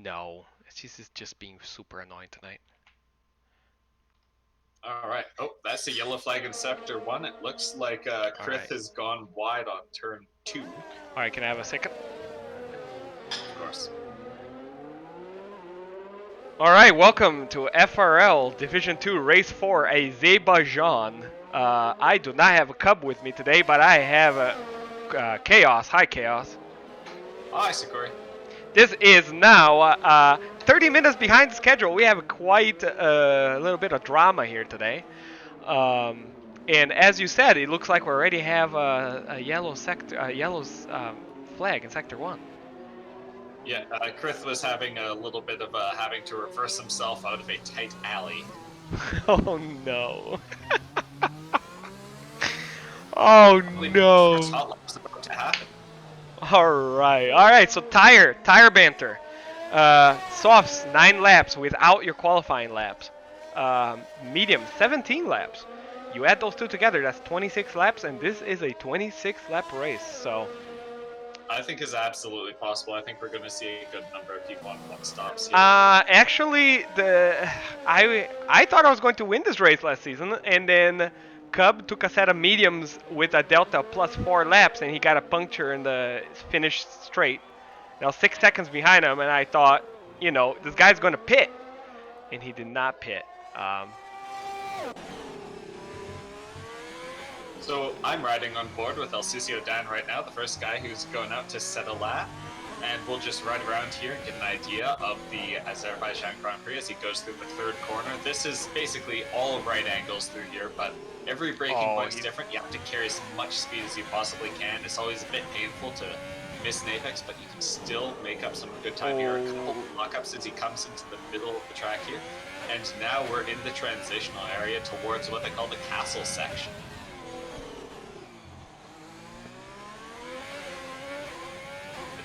No, she's just being super annoying tonight. All right. Oh, that's a yellow flag in sector 1. It looks like Krith has gone wide on turn 2. Alright, can I have a second? Of course. Alright, welcome to FRL Division 2 Race 4 Azerbaijan. I do not have a Cub with me today, but I have a Chaos. Hi, Chaos. Hi, Sakuri. This is now 30 minutes behind schedule. We have quite a little bit of drama here today. And as you said, it looks like we already have a yellow sector, flag in sector 1. Yeah, Krith was having a little bit of having to reverse himself out of a tight alley. Oh no. Oh no. First hot lap's about to happen. Alright, so tire banter. Softs, 9 laps without your qualifying laps. Medium, 17 laps. You add those two together, that's 26 laps, and this is a 26 lap race, so... I think is absolutely possible. I think we're going to see a good number of people on one stops here. Actually, I thought I was going to win this race last season, and then Cub took a set of mediums with a delta plus 4 laps, and he got a puncture in the finish straight. I was 6 seconds behind him, and I thought, you know, this guy's going to pit, and he did not pit. So I'm riding on board with El Sucio Dan right now, the first guy who's going out to set a lap. And we'll just ride around here and get an idea of the Azerbaijan Grand Prix as he goes through the third corner. This is basically all right angles through here, but every braking point's different. You have to carry as much speed as you possibly can. It's always a bit painful to miss an apex, but you can still make up some good time here. A couple of lockups as he comes into the middle of the track here. And now we're in the transitional area towards what they call the castle section.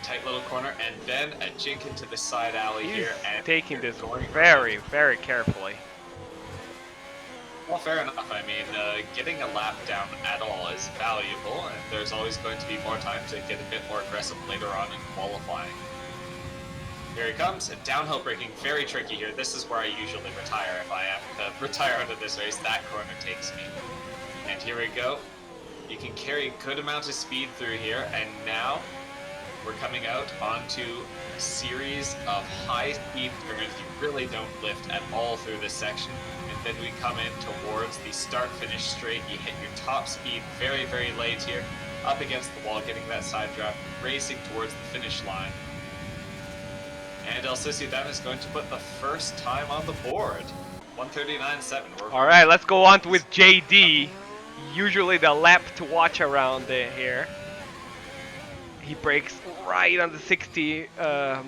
Tight little corner, and then a jink into the side alley here. And taking this very, very carefully. Well, fair enough. I mean, getting a lap down at all is valuable, and there's always going to be more time to get a bit more aggressive later on in qualifying. Here he comes, and downhill braking, very tricky here. This is where I usually retire if I am to retire out of this race. That corner takes me. And here we go. You can carry a good amount of speed through here, and now we're coming out onto a series of high-speed turns. You really don't lift at all through this section. And then we come in towards the start-finish straight. You hit your top speed very, very late here. Up against the wall, getting that side drop, racing towards the finish line. And El Sucio is going to put the first time on the board. 139.7. Alright, let's go on with JD. Usually the lap to watch around here. He brakes right on the 60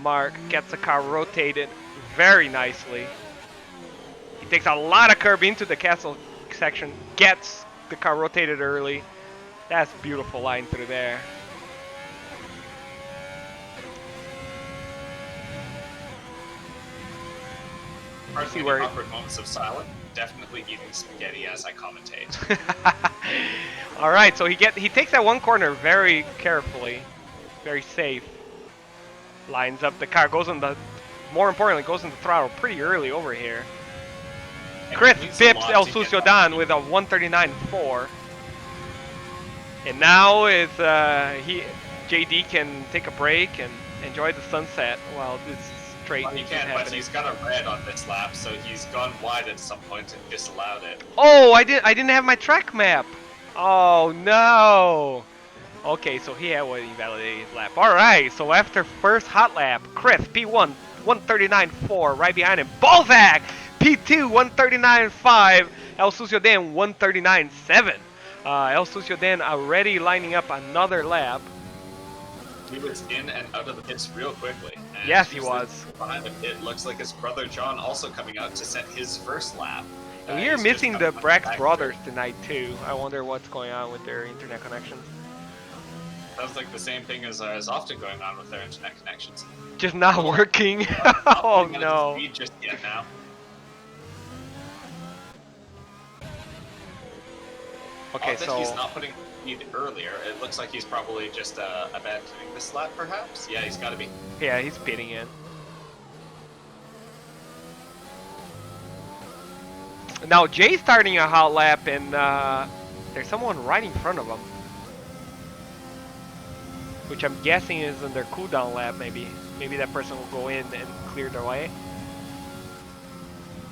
mark, gets the car rotated very nicely. He takes a lot of curb into the castle section, gets the car rotated early. That's a beautiful line through there. See where awkward moments of silence. Definitely eating spaghetti as I commentate. Alright, so he takes that one corner very carefully. Very safe. Lines up the car, goes on the, more importantly, goes in the throttle pretty early over here. Chris bips El Sucio Dan with a 139.4. And now is JD can take a break and enjoy the sunset while this straight he can, but he's got a red on this lap, so he's gone wide at some point and disallowed it. Oh, I didn't have my track map. Oh no. Okay, so he had what he validated his lap. Alright, so after first hot lap, Chris, P1, 139.4, right behind him. Balzac, P2, 139.5. El Sucio Dan, 139.7. El Sucio Dan already lining up another lap. He was in and out of the pits real quickly. And yes, he was. Behind him, it looks like his brother John also coming out to set his first lap. We are missing the Brax brothers tonight too. I wonder what's going on with their internet connections. Sounds like the same thing as is often going on with their internet connections. Just not working. Oh no. Just yet now. Okay, so he's not putting speed earlier. It looks like he's probably just abandoning this lap, perhaps. Yeah, he's got to be. Yeah, he's pitting in. Now Jay's starting a hot lap, and there's someone right in front of him, which I'm guessing is in their cooldown lap. Maybe that person will go in and clear their way.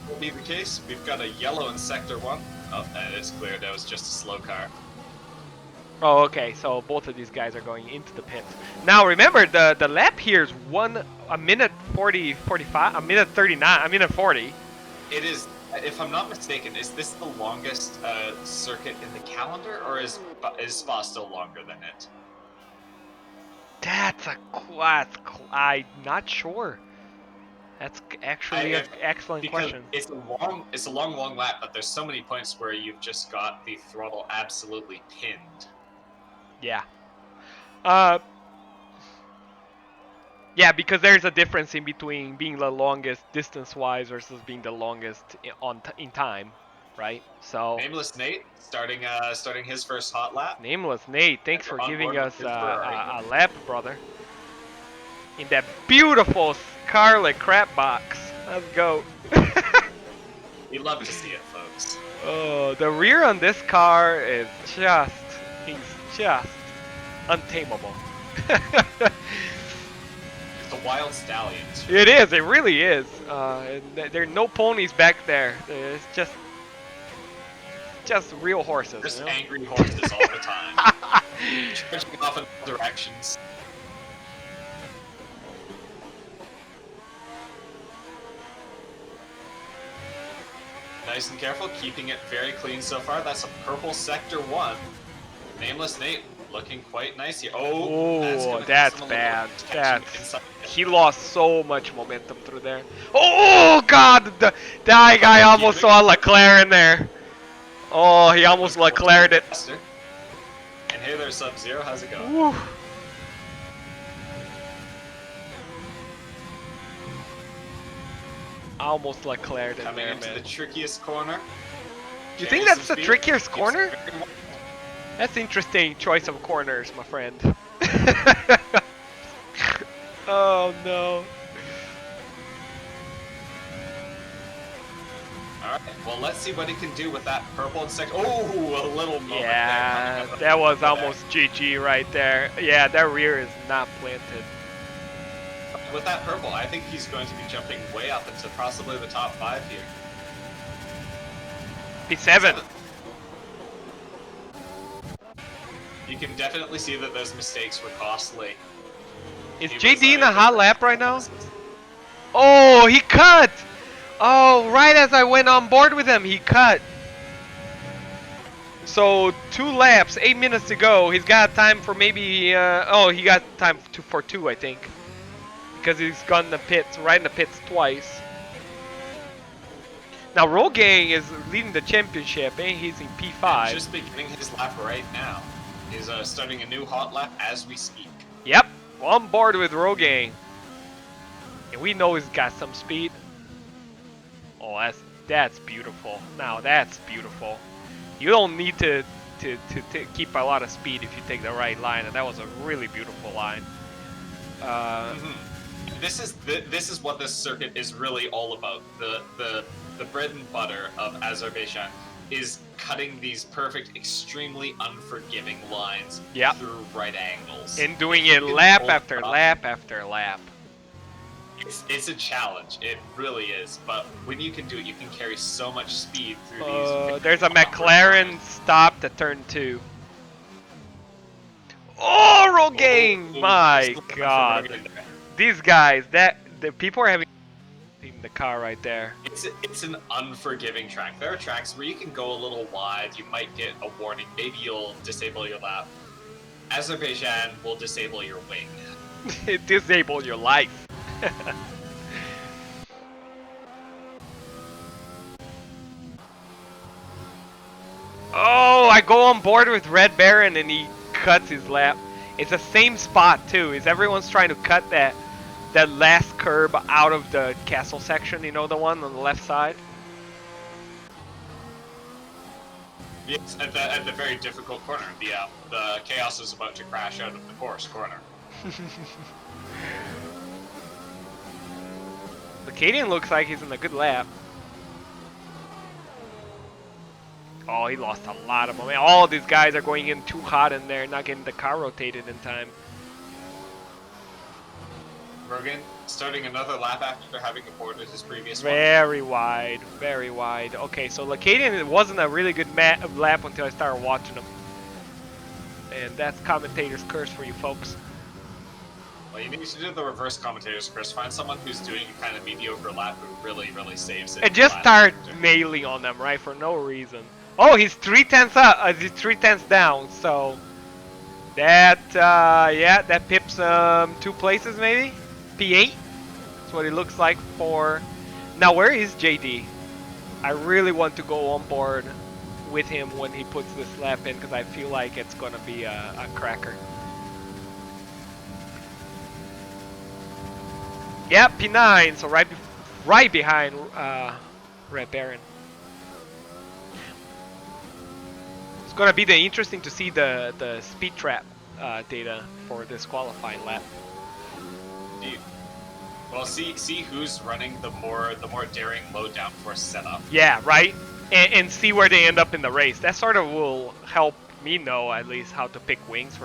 Will be the case. We've got a yellow in sector 1. Oh, and it's clear. That was just a slow car. Oh, okay. So both of these guys are going into the pits. Now remember, the lap here is a minute 40, 45, a minute 39, a minute 40. It is, if I'm not mistaken, is this the longest circuit in the calendar, or is Spa still longer than it? I'm not sure. That's actually an excellent question. It's a long lap, but there's so many points where you've just got the throttle absolutely pinned. Yeah. Yeah, because there's a difference in between being the longest distance-wise versus being the longest in time, right? So. Nameless Nate starting his first hot lap. Nameless Nate, thanks for giving us a lap, brother. In that beautiful scarlet crap box. Let's go. We love to see it, folks. Oh, the rear on this car is just untamable. It's a wild stallion. It is, it really is. There are no ponies back there. It's just real horses. Just you know? angry horses all the time. Charging off in all directions. Nice and careful, keeping it very clean so far. That's a purple sector 1. Nameless Nate looking quite nice here. Oh, that's bad. He lost so much momentum through there. Oh God, that guy almost saw Leclerc in there. Oh, he almost Leclerc'd it. And hey there, Sub-Zero, how's it going? Woo. Almost Leclerc'd it Coming there, into man. the trickiest corner. You think that's the trickiest corner? That's interesting choice of corners, my friend. Oh no. Alright, well let's see what he can do with that purple and second. Oh, a little moment yeah, there. that was almost GG right there. Yeah, that rear is not planted. With that purple, I think he's going to be jumping way up into possibly the top 5 here. P7. You can definitely see that those mistakes were costly. Is JD in a hot lap right now? Oh, he cut! Oh, right as I went on board with him, he cut. So 2 laps, 8 minutes to go. He's got time for maybe, oh, he got time for 2, I think. Because he's gone in the pits, right in the pits twice. Now Rogang is leading the championship, and he's in P5. He's just beginning his lap right now. He's starting a new hot lap as we speak. Yep, on board with Rogang. And we know he's got some speed. Oh, that's beautiful. Now that's beautiful. You don't need to keep a lot of speed if you take the right line, and that was a really beautiful line. This is what this circuit is really all about. The bread and butter of Azerbaijan is cutting these perfect, extremely unforgiving lines through right angles. And doing it lap after lap after lap. It's a challenge, it really is, but when you can do it, you can carry so much speed through these. There's a McLaren stopped at turn 2. Oh, Rogang! My God. These guys, the people are having in the car right there. It's an unforgiving track. There are tracks where you can go a little wide, you might get a warning, maybe you'll disable your lap. Azerbaijan will disable your wing. Disable your life. Oh, I go on board with Red Baron and he cuts his lap. It's the same spot too. Everyone's trying to cut that last curb out of the castle section, you know, the one on the left side? Yes, at the very difficult corner. The Chaos is about to crash out of the course corner. The Cadian looks like he's in a good lap. Oh, he lost a lot of momentum. All these guys are going in too hot in there, not getting the car rotated in time. Rogan starting another lap after having aborted his previous one. Very wide, very wide. Okay, so Lacadian, it wasn't a really good lap until I started watching him. And that's commentator's curse for you folks. Well, you need to do the reverse commentators first. Find someone who's doing a kind of mediocre lap who really, really saves it. And just start mailing on them, right, for no reason. Oh, he's 3/10 up. He's 3/10 down. So that, yeah, that pips 2 places maybe. P8. That's what it looks like for. Now, where is JD? I really want to go on board with him when he puts this lap in because I feel like it's gonna be a cracker. Yep, P9. So right behind Red Baron. It's gonna be interesting to see the speed trap data for this qualifying lap. Well, see who's running the more daring low downforce setup. Yeah, right. And see where they end up in the race. That sort of will help me know at least how to pick wings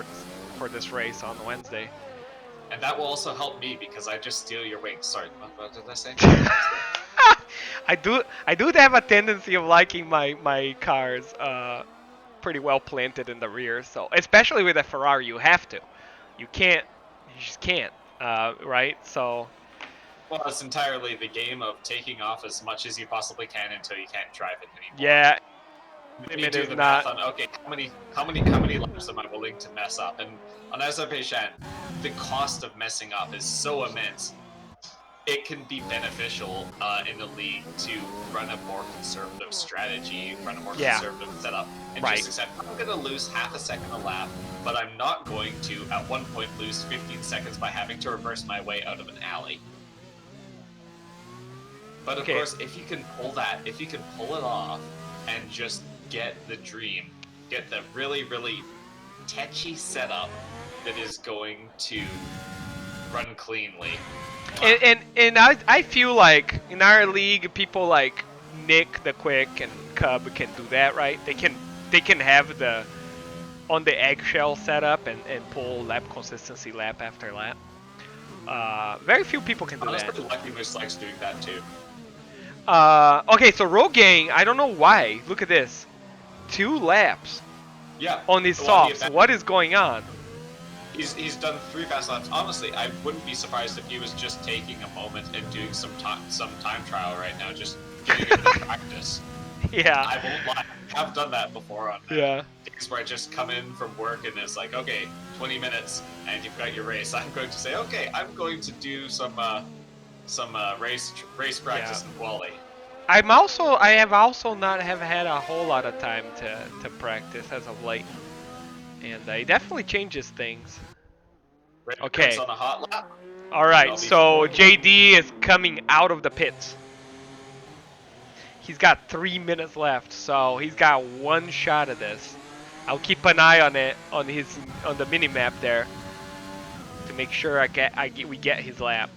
for this race on Wednesday. And that will also help me because I just steal your wings. Sorry, what did I say? I do have a tendency of liking my cars pretty well planted in the rear. So especially with a Ferrari, you have to. You just can't. Right? So. Well, it's entirely the game of taking off as much as you possibly can until you can't drive it anymore. Yeah. You do the math on, okay, how many laps am I willing to mess up? And on Azerbaijan, the cost of messing up is so immense. It can be beneficial in the league to run a more conservative strategy, run a more conservative setup, and just accept I'm going to lose half a second a lap, but I'm not going to at one point lose 15 seconds by having to reverse my way out of an alley. But of course, if you can pull it off and just get the dream, get the really, really tetchy setup that is going to run cleanly. And I feel like in our league, people like Nick the Quick and Cub can do that, right? They can have the on the eggshell setup and pull lap consistency lap after lap. Very few people can do that. Honestly, Lucky Moose likes doing that too. Okay, so Rogang, I don't know why. Look at this. 2 laps. Yeah. On these softs. What is going on? He's done 3 fast laps. Honestly, I wouldn't be surprised if he was just taking a moment and doing some time trial right now, just getting a good practice. Yeah. I won't lie. I've done that before on days where I just come in from work and it's like, okay, 20 minutes and you've got your race. I'm going to say, okay, I'm going to do some race practice in quali. I have also not have had a whole lot of time to practice as of late, and it definitely changes things. Okay. On a hot lap. All right. So JD is coming out of the pits. He's got 3 minutes left, so he's got 1 shot at this. I'll keep an eye on it on the mini map there to make sure we get his lap.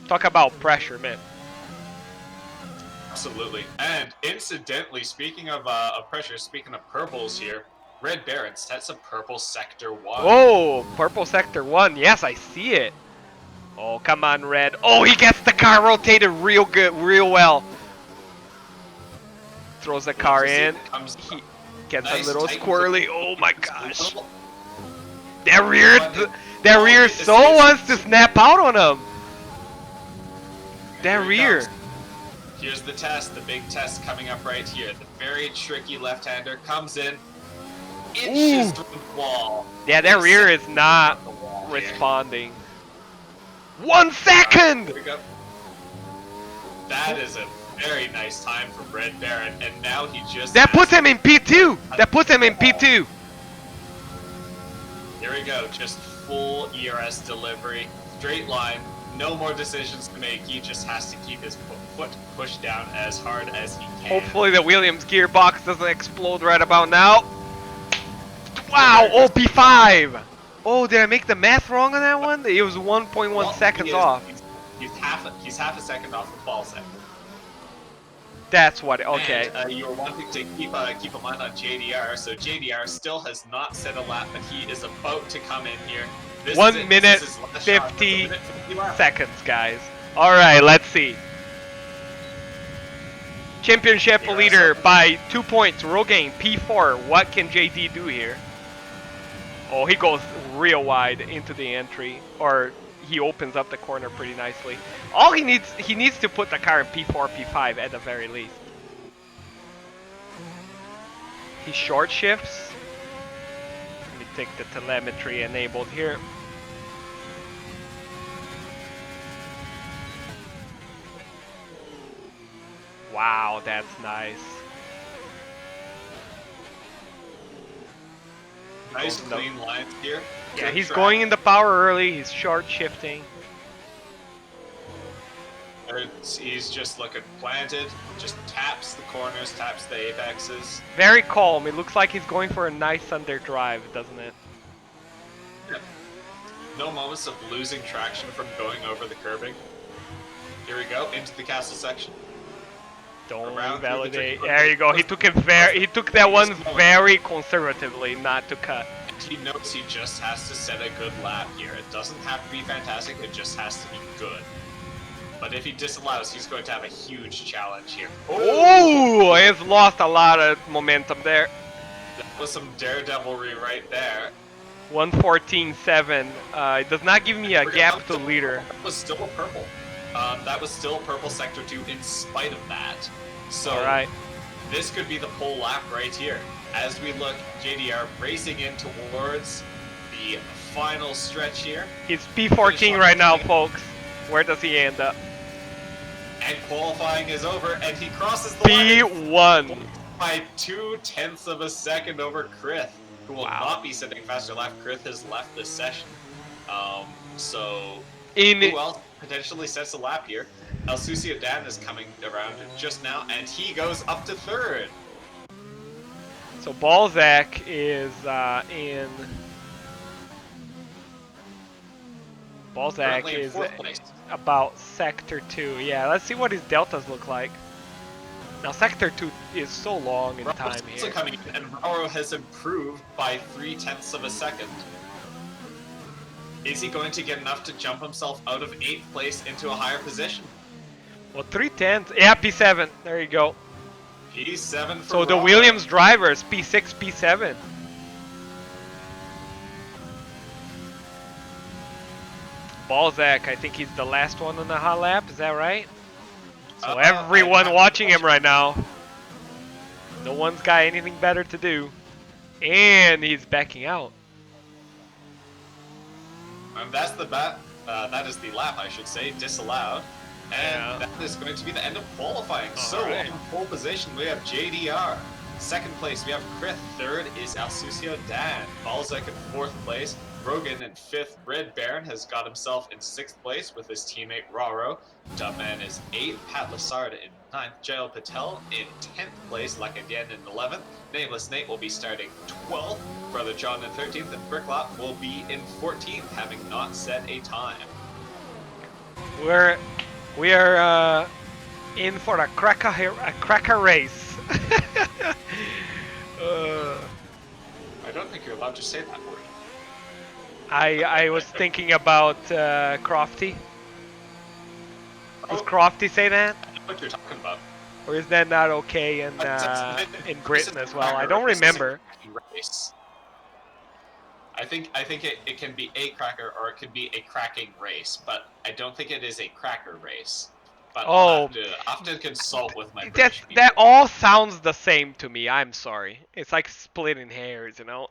Talk about pressure, man. Absolutely. And incidentally, speaking of pressure, speaking of purples here, Red Baron sets a purple sector 1. Oh, purple sector 1. Yes, I see it. Oh, come on, Red. Oh, he gets the car rotated real good, real well. Throws the car in. He gets a little squirrely. Oh my gosh. That rear so wants to snap out on him. That rear. Here's the test, the big test coming up right here. The very tricky left-hander comes in, inches from the wall. Yeah, that rear is not responding. 1 second! Here we go. That is a very nice time from Red Baron, and now he just... That puts him in P2! That puts him in P2! Here we go, just full ERS delivery, straight line. No more decisions to make. He just has to keep his foot pushed down as hard as he can. Hopefully the Williams gearbox doesn't explode right about now. Wow, oh, P5! Oh, did I make the math wrong on that one? It was 1.1 seconds off. He's half a second off the fall sector. That's what. Okay. And you were wanting to keep a mind on JDR, so JDR still has not set a lap, but he is about to come in here. This 1 is it. minute This is his last shot. 50 That's a minute 50 lap. seconds, guys. All right, let's see. Championship Here leader by 2 points. Rogaine P4. What can JD do here? Oh, he goes real wide into the entry, or he opens up the corner pretty nicely. All he needs to put the car in P4, P5 at the very least. He short shifts. Let me take the telemetry enabled here. Wow, that's nice. Nice clean lines here. Yeah, Good he's track. going into power early. He's short shifting. He's just looking planted, just taps the corners, taps the apexes. Very calm. It looks like he's going for a nice underdrive, doesn't it? Yeah. No moments of losing traction from going over the curbing. Here we go, into the castle section. Don't Around through the validate. trick- There you go. He took that one very conservatively, not to cut. He knows he just has to set a good lap here. It doesn't have to be fantastic, it just has to be good. But if he disallows, he's going to have a huge challenge here. Oh, he's lost a lot of momentum there. That was some daredevilry right there. 114.7. It does not give me a gap to leader. That was still a purple. That was still purple sector 2 in spite of that. So Alright. this could be the pole lap right here. As we look, JDR racing in towards the final stretch here. He's P14 right now, folks. Where does he end up? And qualifying is over, and he crosses the line P1. by 0.2 of a second over Krith, who will Wow. not be setting faster lap. Krith has left this session. So In who else potentially sets a lap here? El Sucio Dan is coming around just now, and he goes up to third. So Balzac is in. Balzac Currently in is fourth place. about sector 2. Yeah, let's see what his deltas look like. Now sector 2 is so long in Rao's time also here. coming in, and Rao has improved by 0.3 of a second. Is he going to get enough to jump himself out of 8th place into a higher position? Well, 3/10. Yeah, P7. There you go. P7 for So the Rao. Williams drivers, P6, P7. Balzac, I think he's the last one on the hot lap. Is that right? So everyone watching him right now. No one's got anything better to do. And he's backing out. And that's the that is the lap, I should say, disallowed. And that is going to be the end of qualifying. Alright. In pole position, we have JDR. Second place, we have Krith. Third is El Sucio Dan. Balzac in 4th place. Rogan in 5th. Red Baron has got himself in 6th place with his teammate Raro. Dubman is 8th. Pat Lassard in 9th. Jail Patel in 10th place. Lakadian in 11th. Nameless Nate will be starting 12th. Brother John in 13th. And Bricklop will be in 14th, having not set a time. We are in for a cracker race. I don't think you're allowed to say that word. I was thinking about Crofty. Does Crofty say that? I know what you're talking about. Or is that not okay in Britain as well? I don't remember. Race. I think it can be a cracker or it can be a cracking race, but I don't think it is a cracker race. But I'll have to consult with my British people. That all sounds the same to me. I'm sorry. It's like splitting hairs, you know.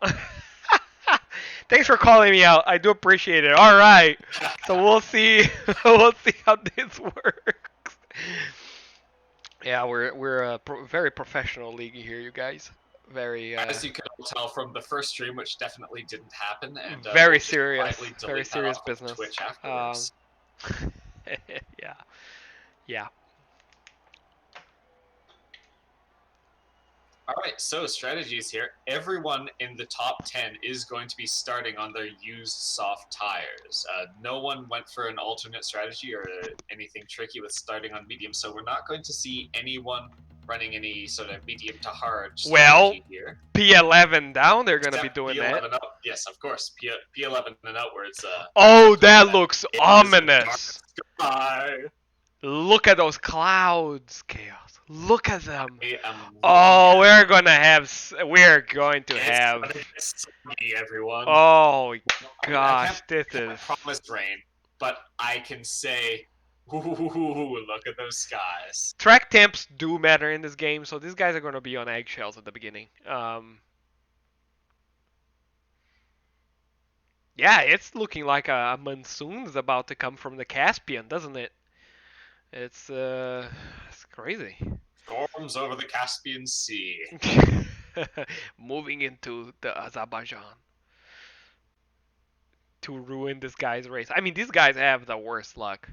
Thanks for calling me out. I do appreciate it. All right. So we'll see. We'll see how this works. Yeah, we're a very professional league here, you guys. Very. As you can tell from the first stream, which definitely didn't happen, and very we'll just serious. quietly delete Very that serious off of business. Twitch afterwards. Yeah. Yeah. Alright, so strategies here. Everyone in the top 10 is going to be starting on their used soft tires. No one went for an alternate strategy or anything tricky with starting on medium, so we're not going to see anyone running any sort of medium to hard Well, strategy here. P11 down, they're gonna be Step doing P11 that. up. Yes, of course. P11 and outwards. Oh, that looks It is a dark ominous. sky. Look at those clouds, Chaos. Look at them. I am Oh, looking at we're going to have. It's gonna get soggy, everyone. Oh I gosh, this can't is. promise rain, but I can say, ooh, look at those skies. Track temps do matter in this game, so these guys are going to be on eggshells at the beginning. Yeah, it's looking like a monsoon is about to come from the Caspian, doesn't it? It's crazy. Storms over the Caspian Sea. Moving into the Azerbaijan to ruin this guy's race. I mean, these guys have the worst luck.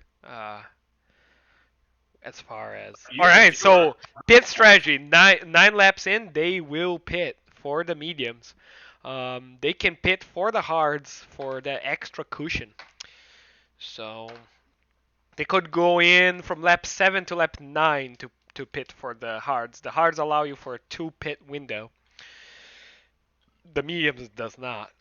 As far as Yeah, all right, sure. so pit strategy. Nine laps in, they will pit for the mediums. They can pit for the hards for the extra cushion. So they could go in from lap 7 to lap 9 to pit for the hards. The hards allow you for a 2 pit window. The mediums does not.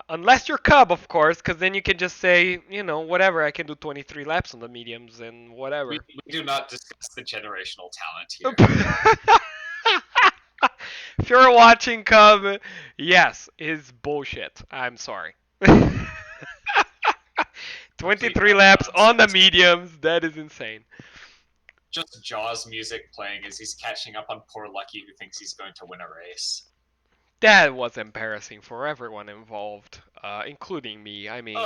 Unless you're Cub, of course, because then you can just say, you know, whatever, I can do 23 laps on the mediums and whatever. We do not discuss the generational talent here. If you're watching Cub, yes, is bullshit. I'm sorry. 23 laps on the mediums, that is insane. Just Jaws music playing as he's catching up on poor Lucky, who thinks he's going to win a race. That was embarrassing for everyone involved, including me. I mean,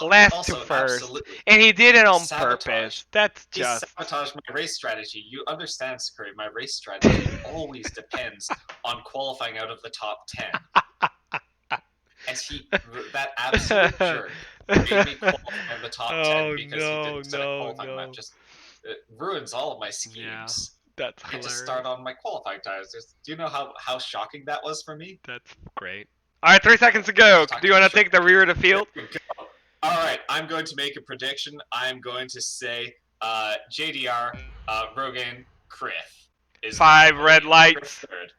last also, to first, absolutely. and he did it on Sabotage. purpose. That's He just sabotaged my race strategy. You understand, Scurry, my race strategy always depends on qualifying out of the top 10. And that absolute jerk, made me qualify in the top 10 because he didn't set a qualifying map. Just it ruins all of my schemes. Yeah, that's I had to hilarious. start on my qualifying tires. Do you know how shocking that was for me? That's great. All right, 3 seconds to go. Do you want to take the rear of the field? All right, I'm going to make a prediction. I'm going to say JDR, Rogan, Criff is 5 red lights. third.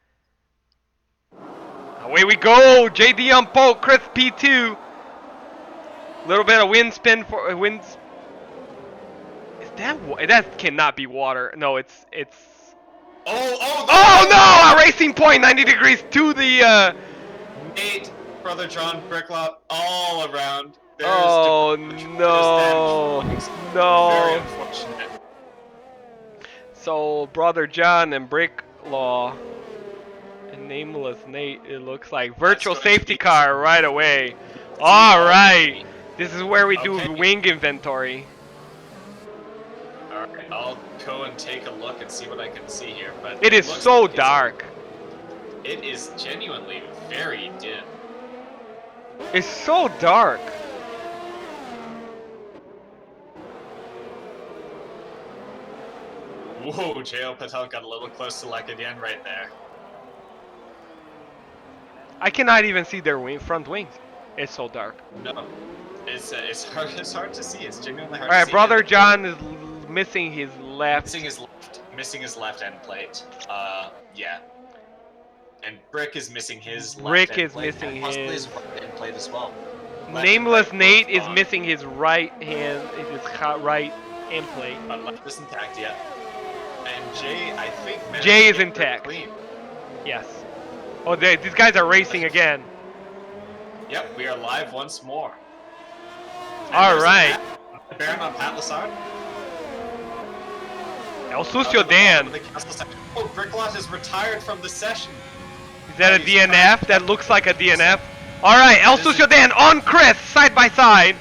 Away we go. JD on pole. Chris P2. Little bit of wind spin for wind. Is that cannot be water? No, it's. Oh no! A racing point, 90 degrees to the. Nate, Brother John, Bricklaw, all around. Oh no! No. Very unfortunate. So Brother John and Bricklaw and Nameless Nate, it looks like virtual safety car right away. All right, this is where we do wing inventory. All right, I'll go and take a look and see what I can see here. But it is so dark. It is genuinely very dim. It's so dark. Whoa, J.O. Patel got a little close to Lekadian right there. I cannot even see their front wings. It's so dark. No, it's hard to see. It's genuinely hard to see. All right, Brother John is missing his left. Missing his left end plate. Yeah. And Brick is missing his left Brick end is plate. missing and possibly his right end plate as well. Nameless Nate is missing his right hand, his right end plate. But left isn't intact yet. And Jay, I think, Jay is intact. Clean. Yes. Oh, these guys are racing again. Yep, we are live once more. All right. Baron on Pat Lassard. El Sucio Dan. Oh, Bricklot has retired from the session. Is that a DNF? That looks like a DNF. All right, El Sucio Dan on Chris, side by side.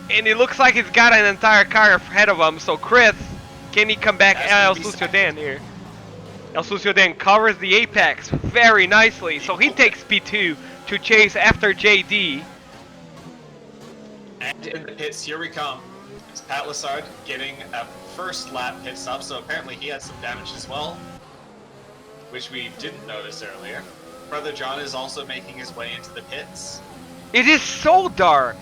And it looks like he's got an entire car ahead of him. So Chris, can he come back El Sucio Dan here? El Sucio Dan covers the apex very nicely. So he takes P2 to chase after JD. And in the pits, here we come. It's Pat Lassard getting a first lap pit stop. So apparently he had some damage as well, which we didn't notice earlier. Brother John is also making his way into the pits. It is so dark.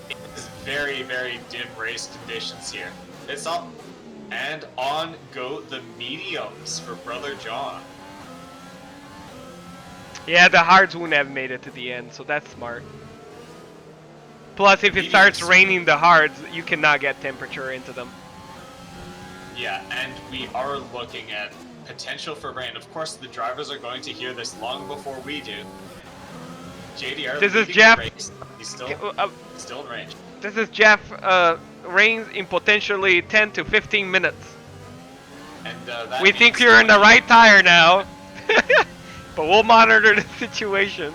It is very, very dim race conditions here. It's all And on go the mediums for Brother John. Yeah, the hards wouldn't have made it to the end, so that's smart. Plus, if it starts raining the hards, you cannot get temperature into them. Yeah, and we are looking at potential for rain. Of course, the drivers are going to hear this long before we do. JDR This is leading Jeff. the race. He's still in range. This is Jeff. Rains in potentially 10 to 15 minutes. And we think you're in the right tire now. But we'll monitor the situation.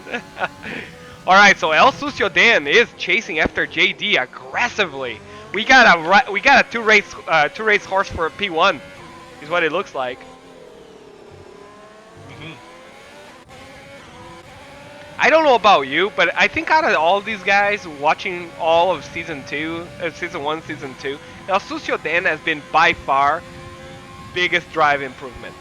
Alright, so El Sucio Dan is chasing after JD aggressively. We got a two race horse for a P1, is what it looks like. I don't know about you, but I think out of all these guys watching all of season 1, season 2, El Sucio Dan has been by far biggest drive improvement.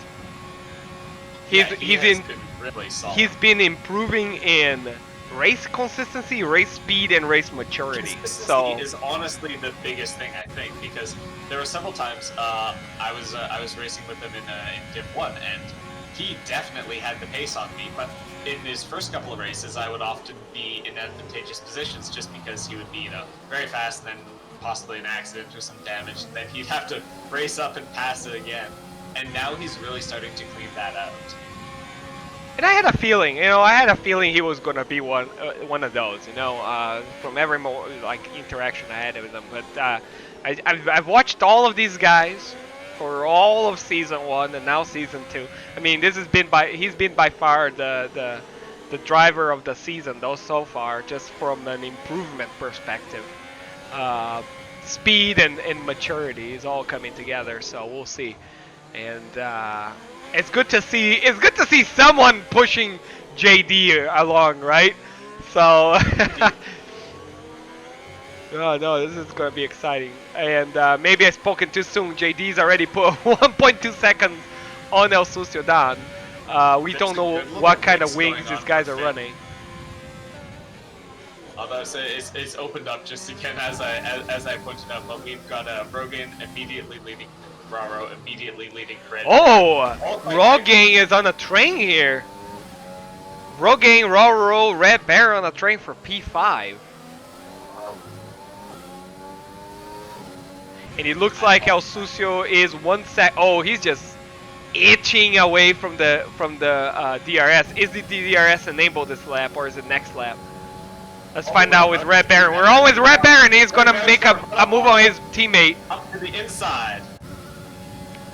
He's been really solid. He's been improving in race consistency, race speed, and race maturity. Consistency is honestly the biggest thing, I think, because there were several times I was racing with him in Div 1, and he definitely had the pace on me, but in his first couple of races, I would often be in advantageous positions just because he would be, very fast and then possibly an accident or some damage, and then he'd have to race up and pass it again. And now he's really starting to clean that out. And I had a feeling, he was gonna be one of those, from every interaction I had with him. But I've watched all of these guys for all of season 1 and now season 2. I mean, he's been by far the driver of the season though so far, just from an improvement perspective. Speed and maturity is all coming together, so we'll see. And it's good to see someone pushing JD along, right? So oh no, this is gonna be exciting. And maybe I spoken too soon. JD's already put 1.2 seconds on El Sucio Dan. We don't know what kind of wings these guys are running. Although it's opened up just again as I pointed out, but we've got Rogan immediately leading Raro, immediately leading Red. Oh, Rogan is on a train here. Rogan, Raro, Red Bear on a train for P5. And it looks like El Sucio is 1 sec. Oh, he's just itching away from the DRS. Is the DRS enabled this lap or is it next lap? Let's find out with Red Baron. We're on with Red Baron. He's gonna make a move on his teammate. Up to the inside.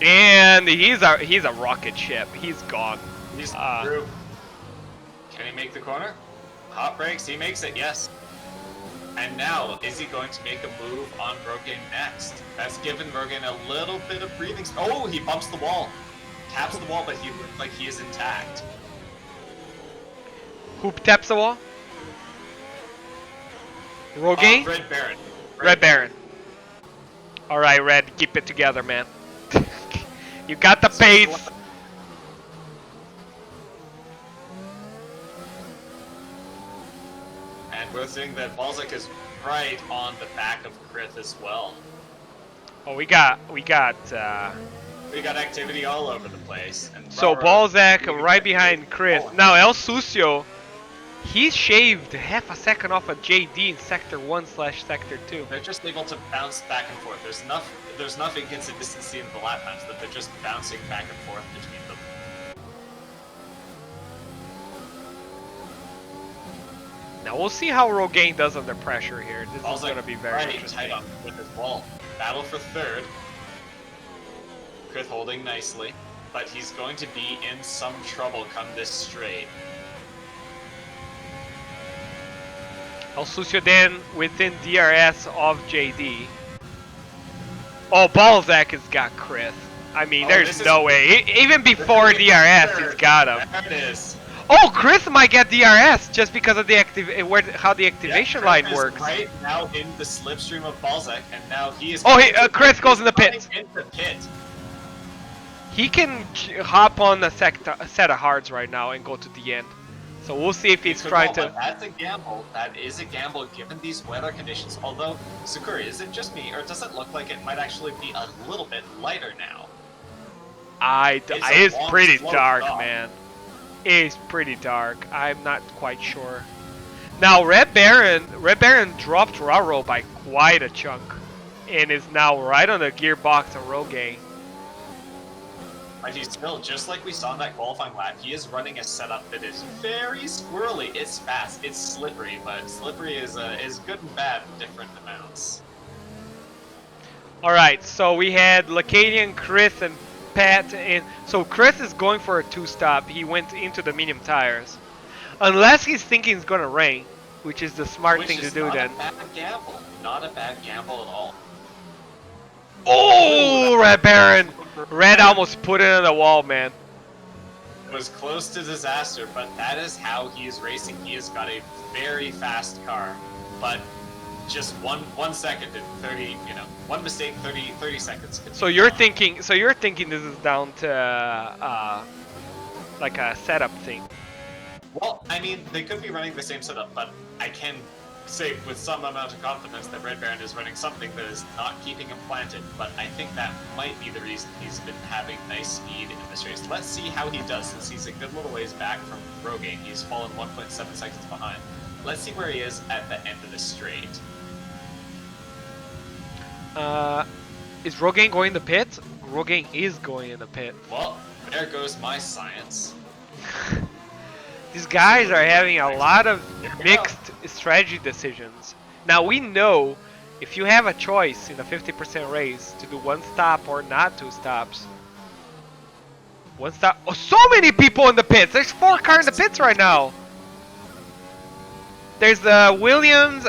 And he's a rocket ship. He's gone. He's through. Can he make the corner? Hot brakes. He makes it. Yes. And now, is he going to make a move on Rogan next? That's given Rogan a little bit of breathing space. Oh, he bumps the wall. Taps the wall, but he looks like he is intact. Who taps the wall? Rogan? Red Baron. Red Baron. Alright, Red, keep it together, man. You got the pace. And we're seeing that Balzac is right on the back of Krith as well. Oh, we got activity all over the place. And so Balzac right behind Chris. Now El Sucio, he's shaved half a second off of JD in Sector 1/Sector 2. They're just able to bounce back and forth. There's enough inconsistency in the lap times that they're just bouncing back and forth between them. Now we'll see how Rogaine does under pressure here. This is going to be very interesting. Tight up with his wall. Battle for third. Krith holding nicely, but he's going to be in some trouble come this straight. El Sucio then within DRS of JD. Oh, Balzac has got Chris. I mean, there's no way. Even before DRS, he's got him. There it is. Oh, Chris might get DRS just because of the how the activation line works. Right now in the slipstream of Balzac, and now he is. Oh, Chris goes in the pit. Into pit. He can hop on a set of hards right now and go to the end. So we'll see if he's Could trying well, to. but that's a gamble. That is a gamble given these weather conditions. Although, Sakura, is it just me, or does it look like it might actually be a little bit lighter now? It's long, pretty slow dark, drop. man. It's pretty dark. I'm not quite sure. Now Red Baron dropped Raro by quite a chunk, and is now right on the gearbox of Rogue. But he's still, just like we saw in that qualifying lap, he is running a setup that is very squirrely. It's fast, it's slippery, but slippery is good and bad in different amounts. Alright, so we had Lacadian, Chris, and Pat, and so Chris is going for a 2-stop. He went into the medium tires. Unless he's thinking it's gonna rain, which is the smart thing to do then. Not a bad gamble. Not a bad gamble at all. Oh, Red Baron! Red almost put it on the wall, man. It was close to disaster, but that is how he is racing. He has got a very fast car, but just one second and 30, one mistake, 30 seconds. So you're thinking this is down to like a setup thing. Well, I mean, they could be running the same setup, but I can say with some amount of confidence that Red Baron is running something that is not keeping him planted, but I think that might be the reason he's been having nice speed in this race. Let's see how he does, since he's a good little ways back from Rogue. He's fallen 1.7 seconds behind. Let's see where he is at the end of the straight. Is Rogaine going in the pit? Rogaine is going in the pit. Well, there goes my science. These guys are having a lot of mixed strategy decisions. Now we know if you have a choice in a 50% race to do 1 stop or not 2 stops. 1 stop. Oh, so many people in the pits. There's 4 cars in the pits right now. There's the Williams.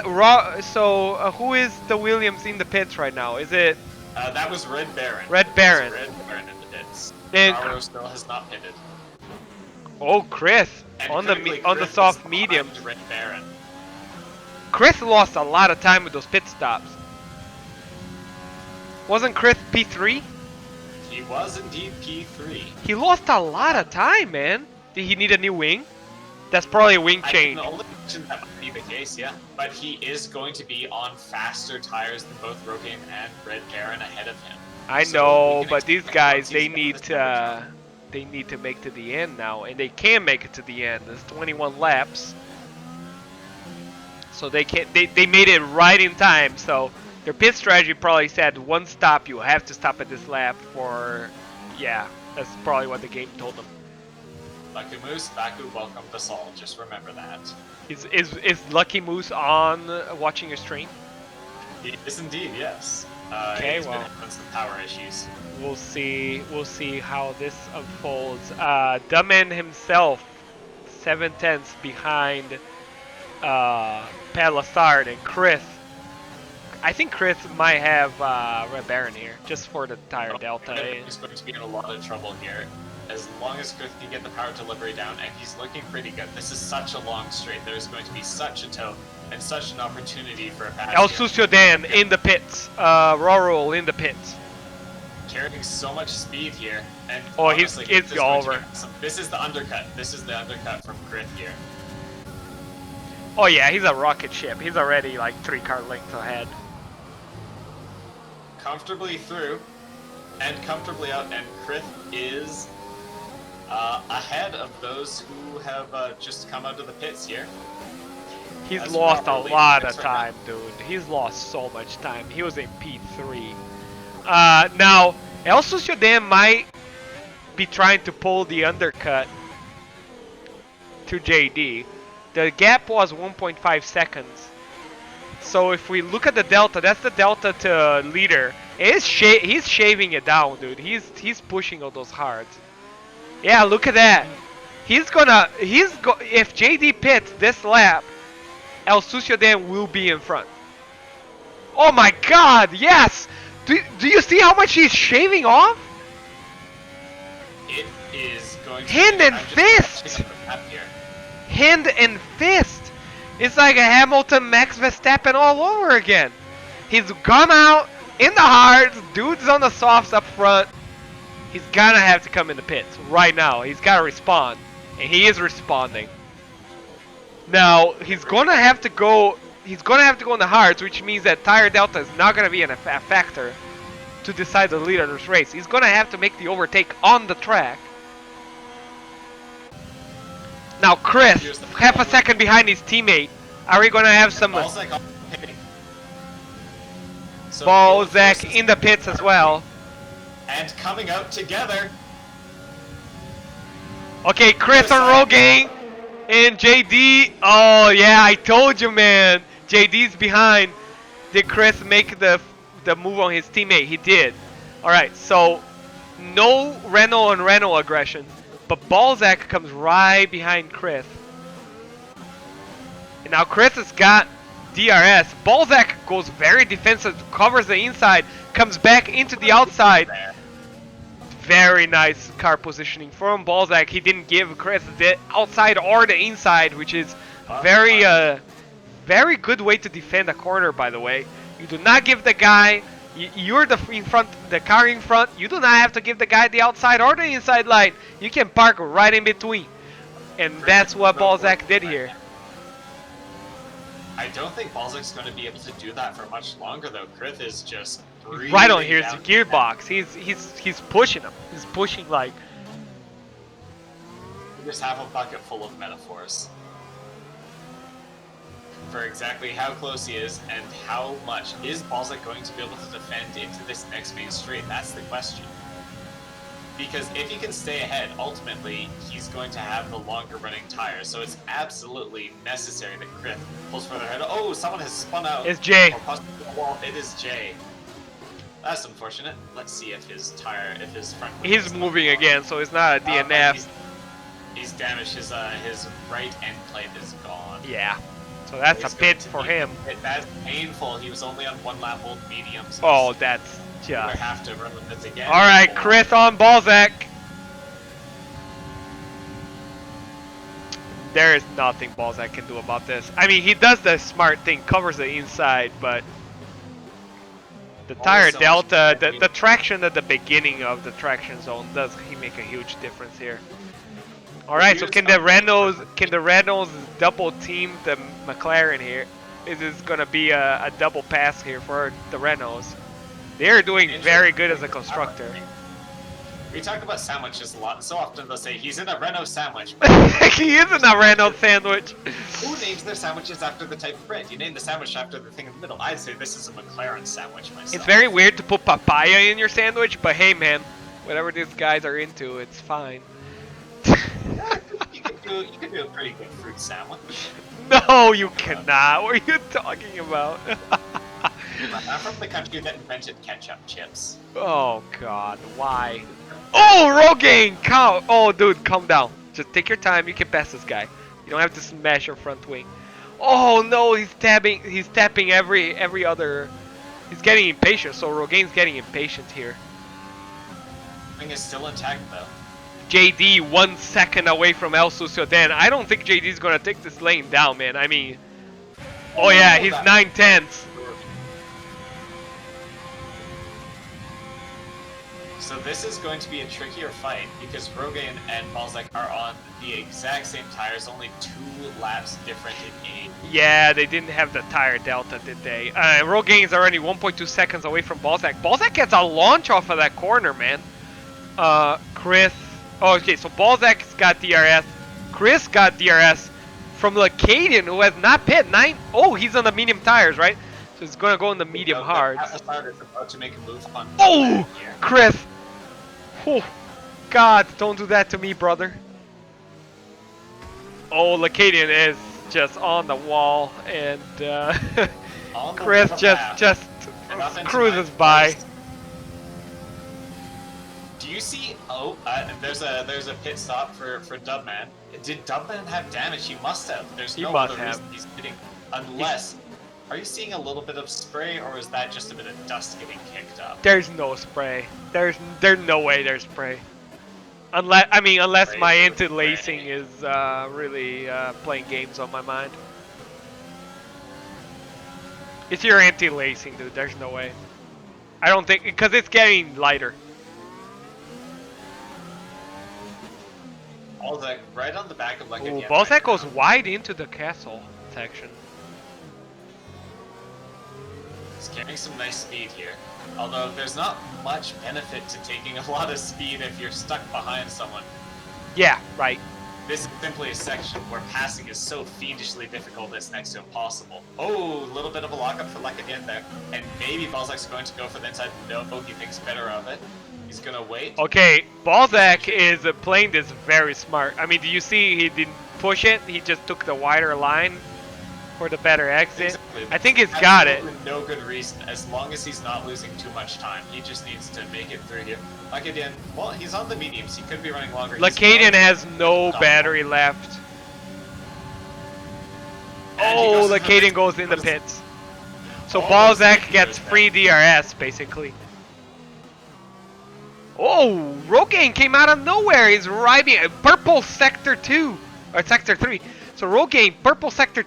So who is the Williams in the pits right now? Is it? That was Red Baron. Red Baron. Red Baron in the pits. And Raro still has not pitted. oh, Chris And on critically, the Chris soft is medium. behind Red Baron. Chris lost a lot of time with those pit stops. Wasn't Chris P3? He was indeed P3. He lost a lot of time, man. Did he need a new wing? That's probably a wing I change. can only imagine that might be the case, yeah. But he is going to be on faster tires than both Rogaine and Red Baron ahead of him. I So know, we can but these expect guys, once he's they need to make to the end now, and they can make it to the end. There's 21 laps, so they can. They made it right in time. So their pit strategy probably said 1 stop. You have to stop at this lap for. Yeah, that's probably what the game told them. Lucky Moose, Baku welcomed us all. Just remember that. Is Lucky Moose on watching your stream? He is indeed, yes. Okay, he's well. been having some power issues. We'll see how this unfolds. Duman himself, 7/10 behind Pat Lassard and Chris. I think Chris might have Red Baron here, just for the tire delta. He's going to be in a lot of trouble here. As long as Chris can get the power delivery down, and he's looking pretty good. This is such a long straight. There's going to be such a tow and such an opportunity for a pass. El Suciodan in the pits. Roro in the pits. Carrying so much speed here, and Oh, honestly, it's this is going to over. be awesome. This is the undercut. This is the undercut from Chris here. Oh yeah, he's a rocket ship. He's already like 3 car lengths ahead. Comfortably through, and comfortably out, and Chris is ahead of those who have just come out of the pits here. He's That's lost a properly lot of fixed right time, dude. He's lost so much time. He was in P3. Now, El Suciodan might be trying to pull the undercut to JD. The gap was 1.5 seconds. So if we look at the delta, that's the delta to leader. He's shaving it down, dude. He's pushing all those hards. Yeah, look at that. If JD pits this lap, El Suciodan will be in front. Oh my God! Yes. Do you see how much he's shaving off? It is going to Hand be, and I'm just fist! catching up the map here. Hand and fist. It's like a Hamilton Max Verstappen all over again. He's gone out in the hards. Dude's on the softs up front. He's gonna have to come in the pits right now. He's gotta respond, and he is responding. Now he's gonna have to go. He's gonna have to go in the hards, which means that tire delta is not gonna be a factor to decide the lead of this race. He's gonna have to make the overtake on the track. Now Chris, half a second behind his teammate. Are we gonna have some Balzac in the pits as well? And coming out together. Okay, Chris on Rogaine and JD. Oh yeah, I told you, man. JD's behind. Did Chris make the move on his teammate? He did. All right, so no Renault on Renault aggression, but Balzac comes right behind Chris. And now Chris has got DRS. Balzac goes very defensive, covers the inside, comes back into the outside. Very nice car positioning from Balzac. He didn't give Chris the outside or the inside, which is very good way to defend a corner, by the way. You do not give the guy, you're the car in front, you do not have to give the guy the outside or the inside line. You can park right in between. And that's what Balzac did here. I don't think Balzac's going to be able to do that for much longer, though. Chris is just right on here's the gearbox. He's pushing him. He's pushing like. We just have a bucket full of metaphors for exactly how close he is and how much is Balzac going to be able to defend into this next main straight. That's the question. Because if he can stay ahead, ultimately, he's going to have the longer running tires. So it's absolutely necessary that Chris pulls further ahead. Oh, someone has spun out. It's Jay. Well, it is Jay. That's unfortunate. Let's see if his front wing He's moving again, so it's not a DNF. He's damaged. His right end plate is gone. Yeah. So that's a pit for him. That's painful. He was only on 1 lap old medium. So oh, that's we just. have to run with this again. All right, Chris on Balzac. There is nothing Balzac can do about this. I mean, he does the smart thing, covers the inside, but the tire delta, the traction at the beginning of the traction zone does he make a huge difference here. All right, so can the Renaults double team the McLaren here? Is this gonna be a double pass here for the Renaults? They're doing very good as a constructor. We talk about sandwiches a lot, and so often they'll say he's in a Renault sandwich. He is in a Renault sandwich. Who names their sandwiches after the type of bread? You name the sandwich after the thing in the middle. I'd say this is a McLaren sandwich myself. It's very weird to put papaya in your sandwich, but hey man, whatever these guys are into, it's fine. You can do a pretty good fruit sandwich. No, you cannot. What are you talking about? I'm from the country that invented ketchup chips. Oh god, why? Oh, Rogaine! Oh, dude, calm down. Just take your time. You can pass this guy. You don't have to smash your front wing. Oh no, he's tapping every other. He's getting impatient. So Rogaine's getting impatient here. Wing is still intact though. JD 1 second away from El Sucioden. I don't think JD's gonna take this lane down, man. I mean, oh yeah, he's 9/10. So this is going to be a trickier fight because Rogaine and Balzac are on the exact same tires, only 2 laps different in age. Yeah, they didn't have the tire delta, did they? Rogaine's already 1.2 seconds away from Balzac. Balzac gets a launch off of that corner, man. Chris. Oh, okay, so Balzac's got DRS. Chris got DRS from Lacadian, who has not pit 9. Oh, he's on the medium tires, right? So he's gonna go in the medium hards. About to make a move on. Oh, Chris. Oh, God, don't do that to me, brother. Oh, Lacadian is just on the wall, and Chris just cruises by. Do you see? Oh, there's a pit stop for Dubman. Did Dubman have damage? He must have. There's no other reason he's pitting, unless. Are you seeing a little bit of spray, or is that just a bit of dust getting kicked up? There's no spray. There's no way there's spray. Unless my anti-lacing is really playing games on my mind. It's your anti-lacing, dude. There's no way. I don't think, because it's getting lighter. Balzac right on the back of like Ooh, a Balzac goes wide into the castle section. He's carrying some nice speed here. Although there's not much benefit to taking a lot of speed if you're stuck behind someone. Yeah, right. This is simply a section where passing is so fiendishly difficult it's next to impossible. Oh, a little bit of a lockup for Lekadian there. And maybe Balzac's going to go for the inside. No, he thinks better of it. He's gonna wait. Okay, Balzac is playing this very smart. I mean, do you see he didn't push it? He just took the wider line for the better exit. Exactly. I think he's got it. No good reason, as long as he's not losing too much time. He just needs to make it through here. Lekadian, well, he's on the mediums. He could be running longer. Lekadian has no battery left. Oh, Lekadian goes in the pits. So Balzac gets free DRS, basically. Oh, Rogaine came out of nowhere. He's right behind purple sector 2 or sector 3. So Rogaine, purple sector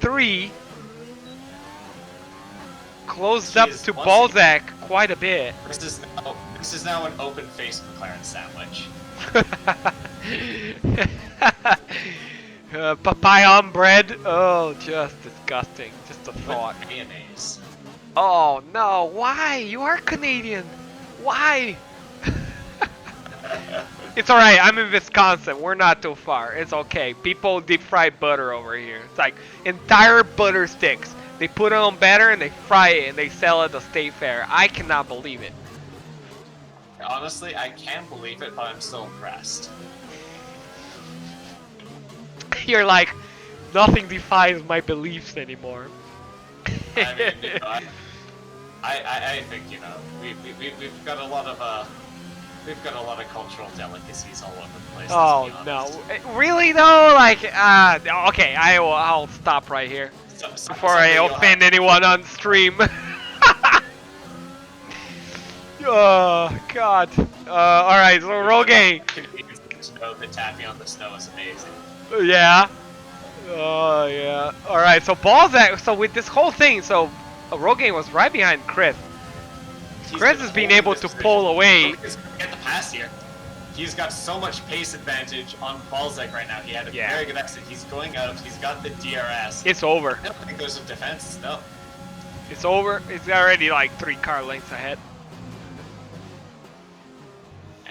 3, closed up to Balzac quite a bit. This is now an open-faced McLaren sandwich. Papaya on bread. Oh, just disgusting. Just a thought. With mayonnaise. Oh no! Why? You are Canadian. Why? It's alright, I'm in Wisconsin, we're not too far, it's okay. People deep fry butter over here. It's like entire butter sticks. They put it on batter and they fry it and they sell it at the state fair. I cannot believe it. Honestly, I can't believe it, but I'm still impressed. You're like, nothing defies my beliefs anymore. I mean, you know, I think, you know, we've got a lot of we've got a lot of cultural delicacies all over the place. Oh no, really though? Like, okay, I'll stop right here before I offend anyone on stream. Oh God. All right, so Rogaine. The tapping on the snow is amazing. Yeah. Oh yeah. All right, so Balzac. So with this whole thing, so Rogaine was right behind Chris. Chris is being able to pull away. Get the pass here. He's got so much pace advantage on Balzac right now. He had a very good exit. He's going out. He's got the DRS. It's over. I don't think there's a defense. No. It's over. It's already like 3 car lengths ahead.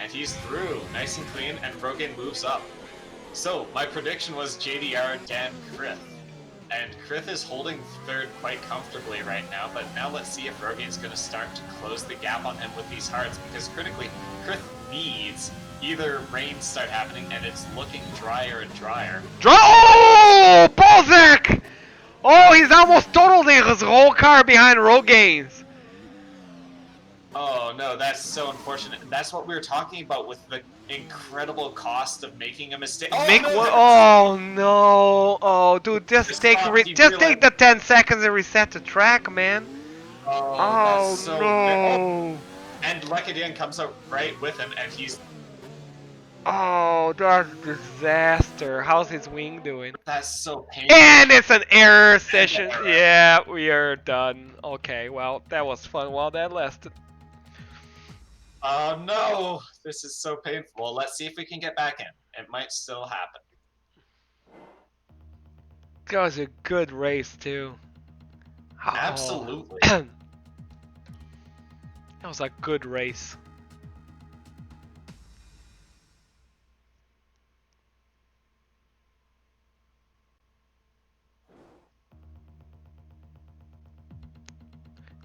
And he's through. Nice and clean. And Rogaine moves up. So, my prediction was JDR, Dan, Krith. And Krith is holding third quite comfortably right now, but now let's see if Rogaine's going to start to close the gap on him with these hards, because critically, Krith needs either rain start happening, and it's looking drier and drier. Oh, Balzac! Oh, he's almost totaled his whole car behind Rogaine's. Oh no, that's so unfortunate. That's what we were talking about with the incredible cost of making a mistake. Oh no! Oh, dude, just take the 10 seconds and reset the track, man. Oh so no! And Lekadian comes out right with him, and he's. Oh, that's a disaster. How's his wing doing? That's so painful. And it's an error session. Yeah, we are done. Okay, well, that was fun while that lasted. Oh no, this is so painful. Let's see if we can get back in. It might still happen. That was a good race too. Oh. Absolutely. That was a good race.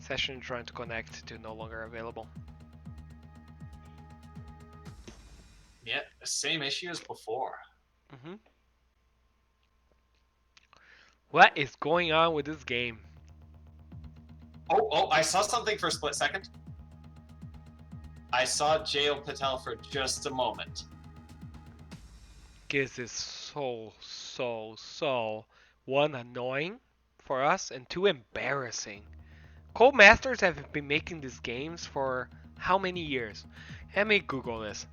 Session trying to connect to no longer available. Yeah, same issue as before. What is going on with this game? Oh, I saw something for a split second. I saw Jail Patel for just a moment. This is so one, annoying for us, and 2, embarrassing. Cold Masters have been making these games for how many years? Let me Google this.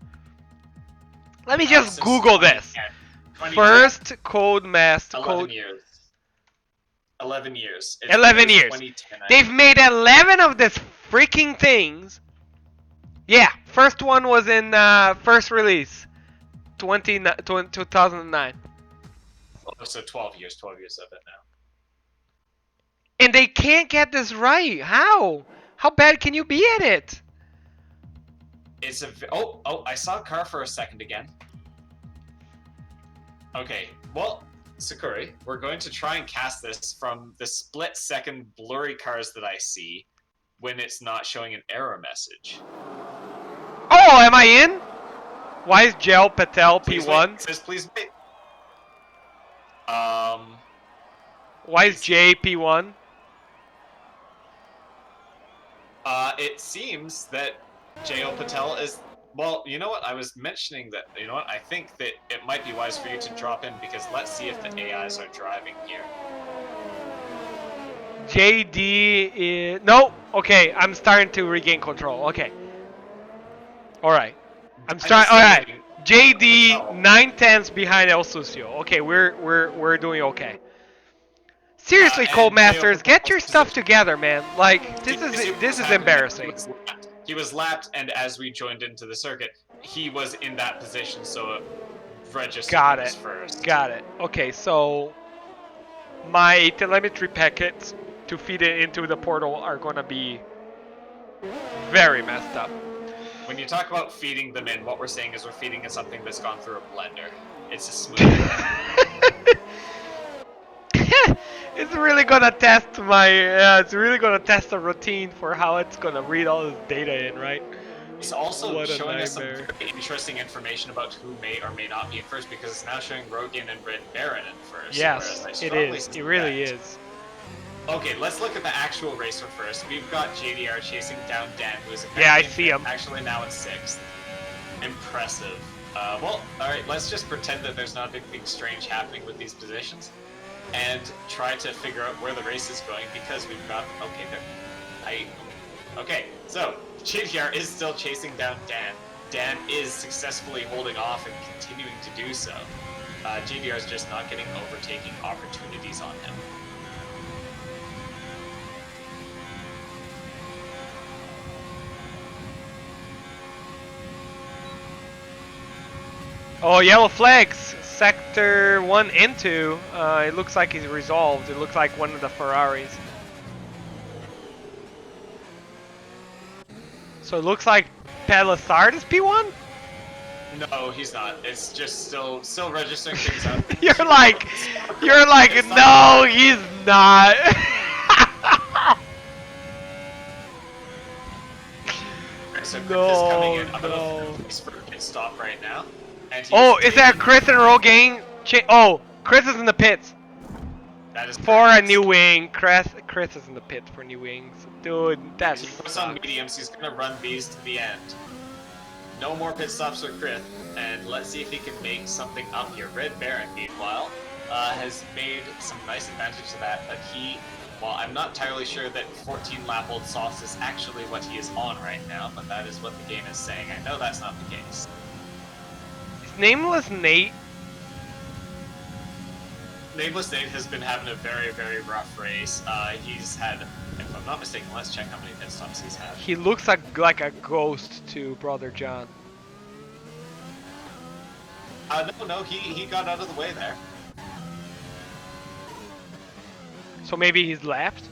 Let me just Google this. First Cold Master. 11 years. 11 years. It's 11 years. They've made 11 of these freaking things. Yeah, first one was in first release. 2009. Oh, so 12 years of it now. And they can't get this right. How? How bad can you be at it? It's a oh, I saw a car for a second again. Okay, well, Sakuri, we're going to try and cast this from the split-second blurry cars that I see when it's not showing an error message. Oh, am I in? Why is Gel Patel Please P1? wait. It says please wait. Why is J P1? It seems that J.O. Patel is... Well, you know what? I was mentioning that, you know what? I think that it might be wise for you to drop in because let's see if the AIs are driving here. JD is... No! Okay, I'm starting to regain control. Okay. Alright. I'm starting... Alright. JD 9/10 behind El Sucio. Okay, we're doing okay. Seriously, Cold Masters, get your stuff together, man. Like, this is embarrassing. He was lapped, and as we joined into the circuit, he was in that position, so it registered Got as it. first. Got it. Okay, so my telemetry packets to feed it into the portal are gonna be very messed up. When you talk about feeding them in, what we're saying is we're feeding in something that's gone through a blender. It's a smoothie. It's really gonna test my. It's really gonna test the routine for how it's gonna read all this data in, right? It's also showing us some nightmare. very interesting information about who may or may not be in first because it's now showing Rogan and Red Baron in first. Yes, it is. It really suspect- is. Okay, let's look at the actual racer first. We've got JDR chasing down Dan, who is Yeah, I see him. actually now in 6th. Impressive. Well, alright, let's just pretend that there's not anything strange happening with these positions and try to figure out where the race is going because we've got... Okay, so JDR is still chasing down Dan. Dan is successfully holding off and continuing to do so. JDR is just not getting overtaking opportunities on him. Oh, yellow flags. Sector 1 and 2. It looks like he's resolved. It looks like one of the Ferraris. So it looks like Palisard is P1? No, he's not. It's just still registering things out. you're like, no, he's not. So Chris No, is coming in. I'm no. gonna place for a pit stop right now. And Oh, is that Chris and Rogaine? Oh, Chris is in the pits. That is For a correct. new wing. Chris is in the pits for new wings. Dude, that's He puts on mediums. He's gonna run these to the end. No more pit stops for Chris, and let's see if he can make something up here. Red Baron, meanwhile, has made some nice advantage to that, but he, well, I'm not entirely sure that 14-lap-old sauce is actually what he is on right now, but that is what the game is saying. I know that's not the case. Nameless Nate. Nameless Nate has been having a very, very rough race. He's had, if I'm not mistaken, let's check how many pit stops he's had. He looks like a ghost to Brother John. No, he got out of the way there. So maybe he's lapped?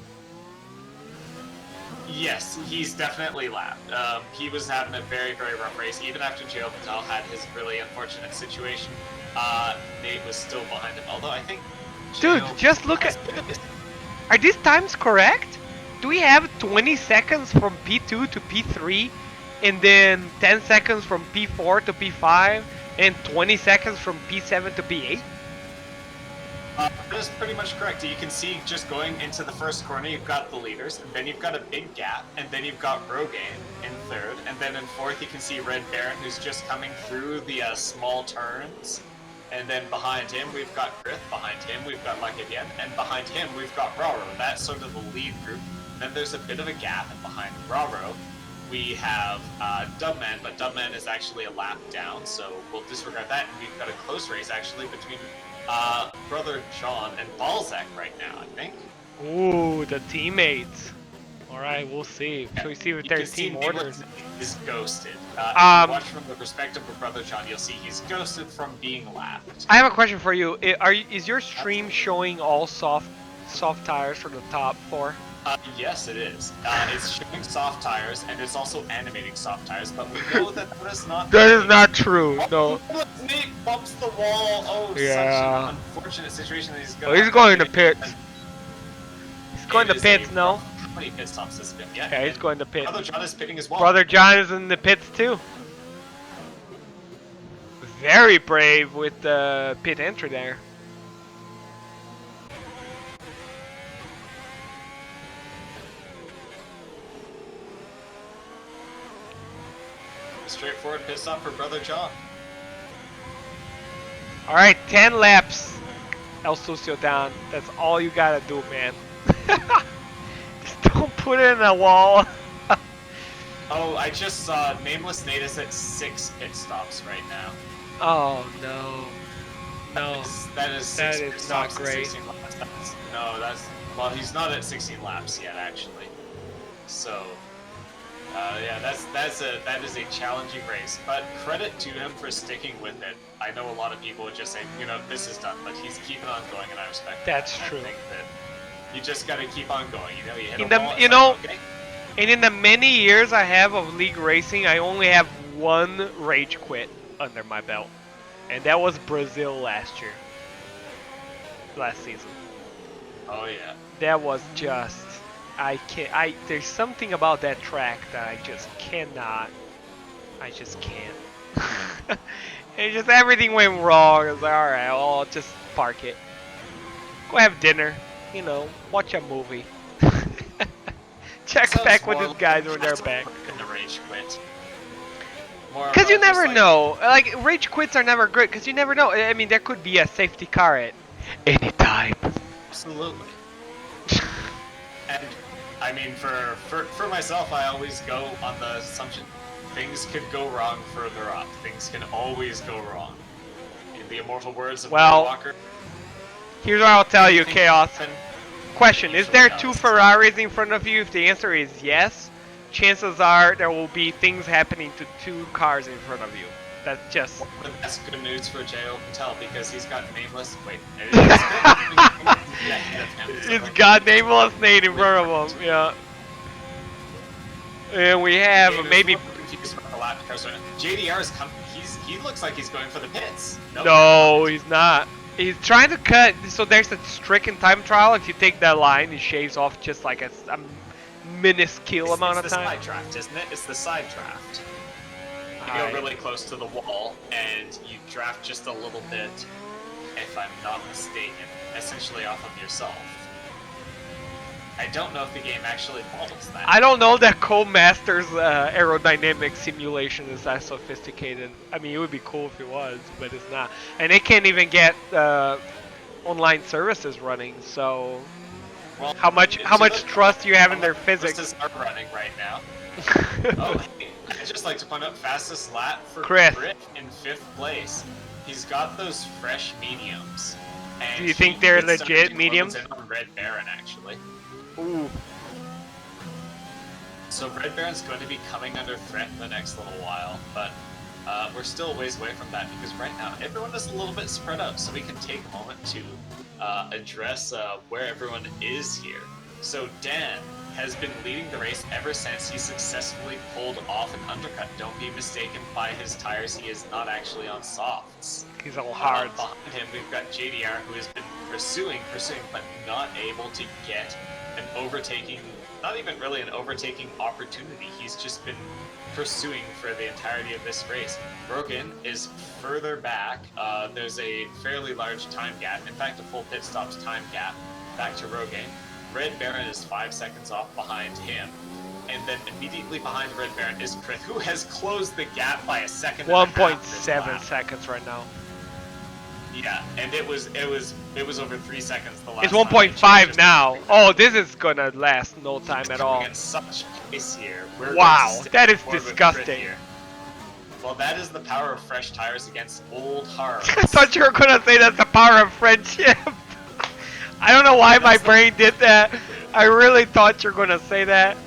Yes, he's definitely lapped. He was having a very, very rough race. Even after Joe Patel had his really unfortunate situation, Nate was still behind him. Although I think... Dude, just look at... Are these times correct? Do we have 20 seconds from P2 to P3, and then 10 seconds from P4 to P5, and 20 seconds from P7 to P8? That is pretty much correct. You can see just going into the first corner, you've got the leaders, and then you've got a big gap, and then you've got Rogaine in 3rd, and then in 4th you can see Red Baron, who's just coming through the small turns, and then behind him we've got Grith, behind him we've got Luck again, and behind him we've got Raro. That's sort of the lead group. Then there's a bit of a gap, and behind Raro we have Dubman, but Dubman is actually a lap down, so we'll disregard that, and we've got a close race actually between Brother John and Balzac right now, I think. Ooh, the teammates. All right, we'll see. Shall we see if You there's can see team orders? Is ghosted. If you watch from the perspective of Brother John, you'll see he's ghosted from being lapped. I have a question for you. Is your stream showing all soft tires for the top 4? Yes, it is. It's showing soft tires, and it's also animating soft tires, but we know that that is not... That is not true, no. Nate bumps the wall! Oh, Yeah. such an unfortunate situation that he's Oh, going he's going to pits. He's going to pits now. How many pit stops has it been? Yeah, Yeah, he's going to pits. Brother John is pitting as well. Brother John is in the pits too. Very brave with the pit entry there. Straightforward pit stop for Brother John. Alright, 10 laps. El Sucio down. That's all you gotta do, man. Just don't put it in the wall. Oh, I just saw Nameless Nate is at 6 pit stops right now. Oh no. No. That is 6 That pit is stops not and great. 16 laps. Well, he's not at 16 laps yet, actually. So, yeah, that is a challenging race. But credit to him for sticking with it. I know a lot of people would just say, you know, this is done, but he's keeping on going, and I respect that. That's And true. I think that you just got to keep on going. You know, you hit In a the- wall, you it's know- like, okay. And in the many years I have of league racing, I only have one rage quit under my belt. And that was Brazil last season. Oh yeah. That was just, there's something about that track that I just can't. And just everything went wrong. I was like, alright, I'll just park it. Go have dinner, you know, watch a movie. Check Sounds back with more these guys like when they're that's back. in the rage quit. More Because you about just never like- know. Like, rage quits are never good, because you never know. I mean, there could be a safety car at any time. Absolutely. And I mean, for myself, I always go on the assumption things could go wrong further up. Things can always go wrong. In the immortal words of Well, Walker. Here's what I'll tell you, anything Chaos. can happen. Question, is Usually there does. 2 Ferraris in front of you? If the answer is yes, chances are there will be things happening to 2 cars in front of you. That's just... But that's good news for J.O. Patel because he's got nameless. Wait, It's got nameless Nate in front of him, yeah. And we have maybe... JDR is coming. He looks like he's going for the pits. Nope. No, he's not. He's trying to cut. So there's a stricken time trial. If you take that line, it shaves off just like a minuscule amount of It's the time. side draft, isn't it? It's the side draft. You Alright. go really close to the wall and you draft just a little bit, if I'm not mistaken, essentially off of yourself. I don't know if the game actually follows that. I don't know that Codemasters aerodynamic simulation is that sophisticated. I mean, it would be cool if it was, but it's not. And they can't even get online services running. So, Well, how much trust do you have in their physics? Services are running right now. Oh, hey, I'd just like to point out fastest lap for Chris. in 5th place. He's got those fresh mediums. And Do you think they're he gets legit 17 mediums? kilometers in on Red Baron, actually. Ooh. So Red Baron's going to be coming under threat in the next little while, but we're still a ways away from that because right now everyone is a little bit spread out, so we can take a moment to address where everyone is here. So Dan has been leading the race ever since he successfully pulled off an undercut. Don't be mistaken by his tires, he is not actually on softs. He's all hard. Behind him we've got JDR who has been pursuing, but not able to get an overtaking, not even really an overtaking opportunity. He's just been pursuing for the entirety of this race. Rogan is further back. There's a fairly large time gap. In fact, a full pit stop's time gap back to Rogan. Red Baron is 5 seconds off behind him. And then immediately behind Red Baron is Krith, who has closed the gap by a second. 1.7 seconds right now. Yeah, and it was over 3 seconds the last It's time. 1.5 now. Oh, this is gonna last no time at all. Against such pace here. We're Wow, going to that is forward with disgusting. Krith here. Well, that is the power of fresh tires against old hard. I thought you were gonna say that's the power of friendship. I don't know why my brain did that. I really thought you were gonna say that.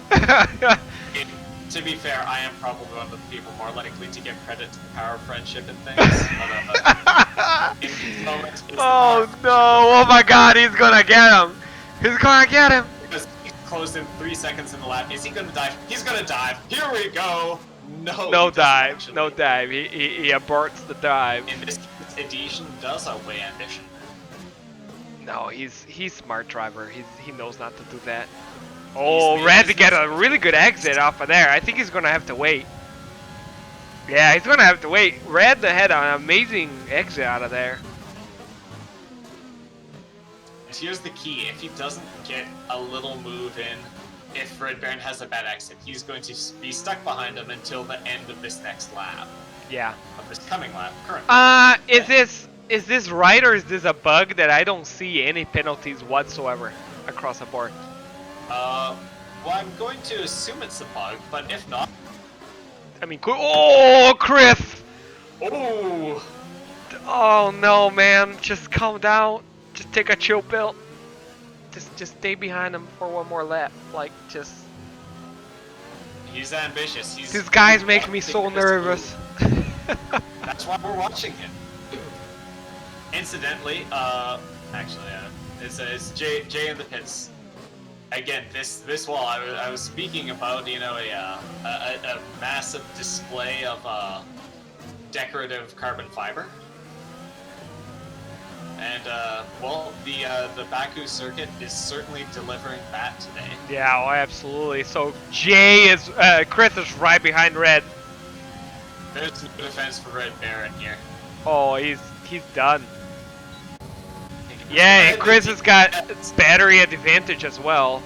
To be fair, I am probably one of the people more likely to give credit to the power of friendship and things. But, in these moments, it's the power Oh of no! friendship Oh my God! He's gonna get him. He's gonna get him. because he's closed in 3 seconds in the lap. Is he gonna dive? He's gonna dive. Here we go. No. No he doesn't dive. actually. No dive. He aborts the dive. In this case, Edition does outweigh ambition. No, he's smart driver. He knows not to do that. Oh, Red to get a really good exit off of there. I think he's gonna have to wait. Yeah, he's gonna have to wait. Red had an amazing exit out of there. And here's the key: if he doesn't get a little move in, if Red Baron has a bad exit, he's going to be stuck behind him until the end of this next lap. Yeah. Of this coming lap, currently. Is this right or is this a bug that I don't see any penalties whatsoever across the board? Well, I'm going to assume it's a bug, but if not... I mean, oh, Chris! Oh! Oh no, man! Just calm down. Just take a chill pill. Just stay behind him for one more lap. Like, just. He's ambitious. These guys make me so nervous. That's why we're watching him. Incidentally, it's Jay in the pits. Again, this wall, I was speaking about, you know, a massive display of decorative carbon fiber. And, well, the Baku circuit is certainly delivering that today. Yeah, oh, absolutely. So Chris is right behind Red. There's no defense for Red Baron here. Oh, he's done. Yeah, and Chris has got battery advantage as well.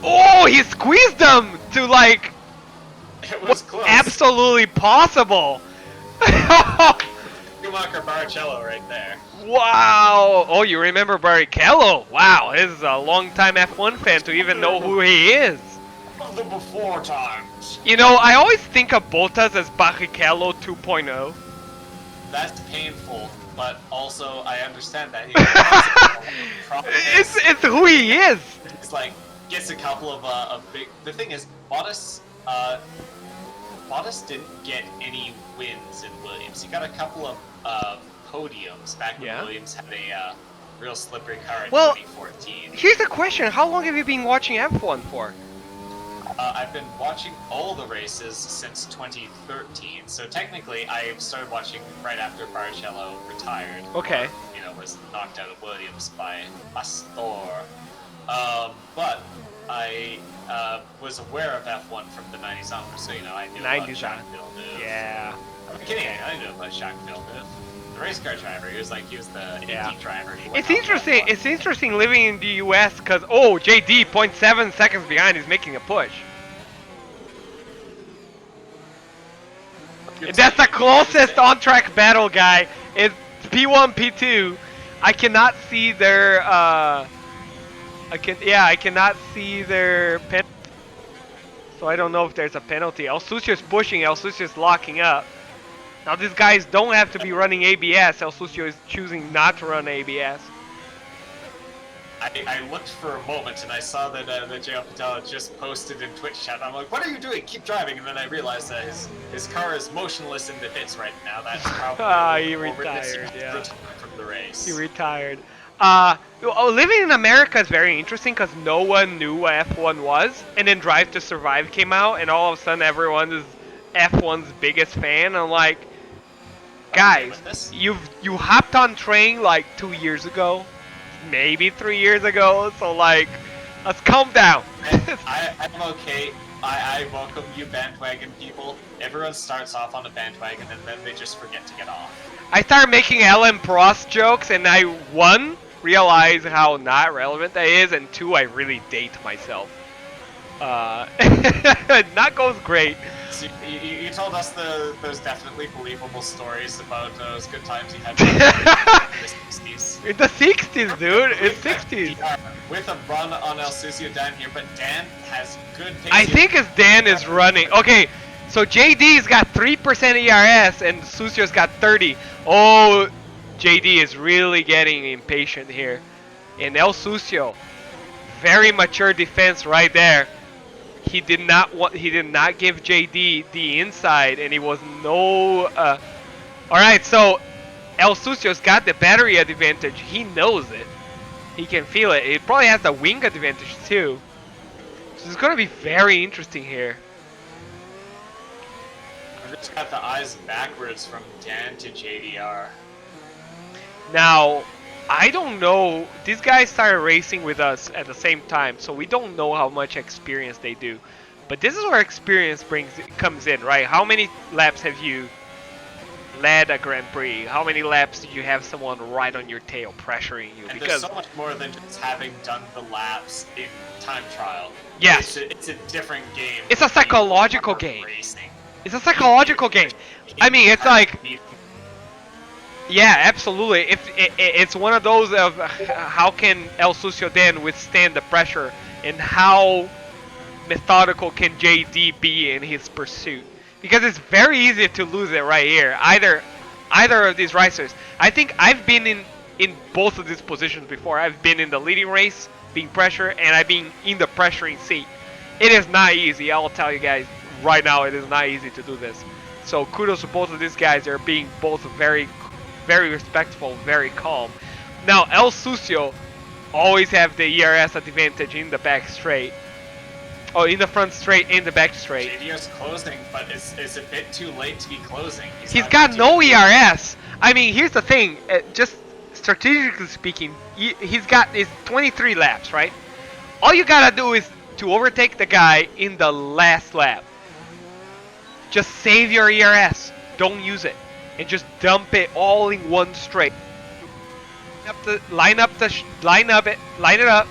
Oh, he squeezed him to like It was close. absolutely possible. Schumacher Barrichello right there. Wow. Oh, you remember Barrichello? Wow, this is a long-time F1 fan to even know who he is. From the before times. You know, I always think of Bottas as Barrichello 2.0. That's painful, but also I understand that It's who he is. It's like gets a couple of big. The thing is, Bottas didn't get any wins in Williams. He got a couple of podiums back when Williams had a real slippery car in 2014. Here's a question: how long have you been watching F1 for? I've been watching all the races since 2013, so technically I started watching right after Barrichello retired. Okay. Or, you know, was knocked out of Williams by Pastor. But I was aware of F1 from the 90s onwards, so you know I knew about Jacques Villeneuve. Yeah. I'm kidding, I knew about Jacques Villeneuve. The race car driver, he was the Indy driver. It's interesting. It's interesting living in the U.S. because JD 0.7 seconds behind is making a push. That's the closest on-track battle, guy. It's P1, P2. I cannot see their I cannot see their pen. So I don't know if there's a penalty. El Sucio's pushing. El Sucio's locking up. Now these guys don't have to be running ABS. El Sucio is choosing not to run ABS. I looked for a moment and I saw that J.L. Patel had just posted in Twitch chat. I'm like, what are you doing? Keep driving. And then I realized that his car is motionless in the pits right now. That's probably he retired. Yeah. From the race. He retired. Living in America is very interesting because no one knew what F1 was, and then Drive to Survive came out, and all of a sudden everyone is F1's biggest fan. I'm like, guys, you hopped on train like 2 years ago, maybe 3 years ago, so like, let's calm down. I'm okay. I welcome you bandwagon people. Everyone starts off on a bandwagon and then they just forget to get off. I started making Alan Prost jokes, and I, one, realize how not relevant that is, and two, I really date myself. Not goes great. So you told us those definitely believable stories about those good times you had in the 60s. In the 60s, dude. It's 60s. With a run on El Sucio down here, but Dan has good pace. I think as Dan is running. Okay, so JD's got 3% ERS and Sucio's got 30. Oh, JD is really getting impatient here. And El Sucio, very mature defense right there. He did not give JD the inside, and it was no. All right, so El Sucio's got the battery advantage. He knows it. He can feel it. It probably has the wing advantage too. So it's gonna be very interesting here. I've just got the eyes backwards from Dan to JDR. Now, I don't know. These guys started racing with us at the same time, so we don't know how much experience they do. But this is where experience comes in, right? How many laps have you led a Grand Prix? How many laps did you have someone right on your tail pressuring you? And Because there's so much more than just having done the laps in time trial. yes, It's a different game. it's a psychological game. Racing. It's a psychological game. I mean, it's like, yeah, absolutely. If it's one of those of how can El Sucio then withstand the pressure, and how methodical can JD be in his pursuit? Because it's very easy to lose it right here. Either of these racers. I think I've been in both of these positions before. I've been in the leading race, being pressured, and I've been in the pressuring seat. It is not easy. I'll tell you guys right now, it is not easy to do this. So kudos to both of these guys. They're being both very, very respectful, very calm. Now El Sucio always have the ERS advantage in the back straight. Oh, in the front straight, in the back straight. JDR's closing, but it's a bit too late to be closing. He's got no ERS. I mean, here's the thing. Just strategically speaking, he's got his 23 laps, right? All you gotta do is to overtake the guy in the last lap. Just save your ERS. Don't use it, and just dump it all in one straight. Line it up,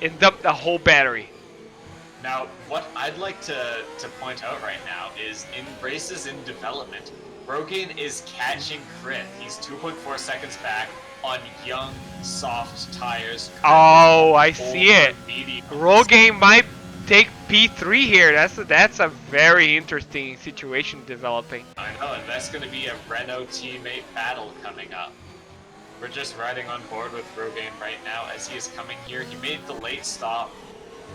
and dump the whole battery. Now, what I'd like to point out right now is in races in development, Rogaine is catching Crit. He's 2.4 seconds back on young, soft tires. Oh, I see it. Medium. Rogaine might take P3 here. That's a very interesting situation developing. I know, and that's going to be a Renault teammate battle coming up. We're just riding on board with Rogaine right now as he is coming here. He made the late stop.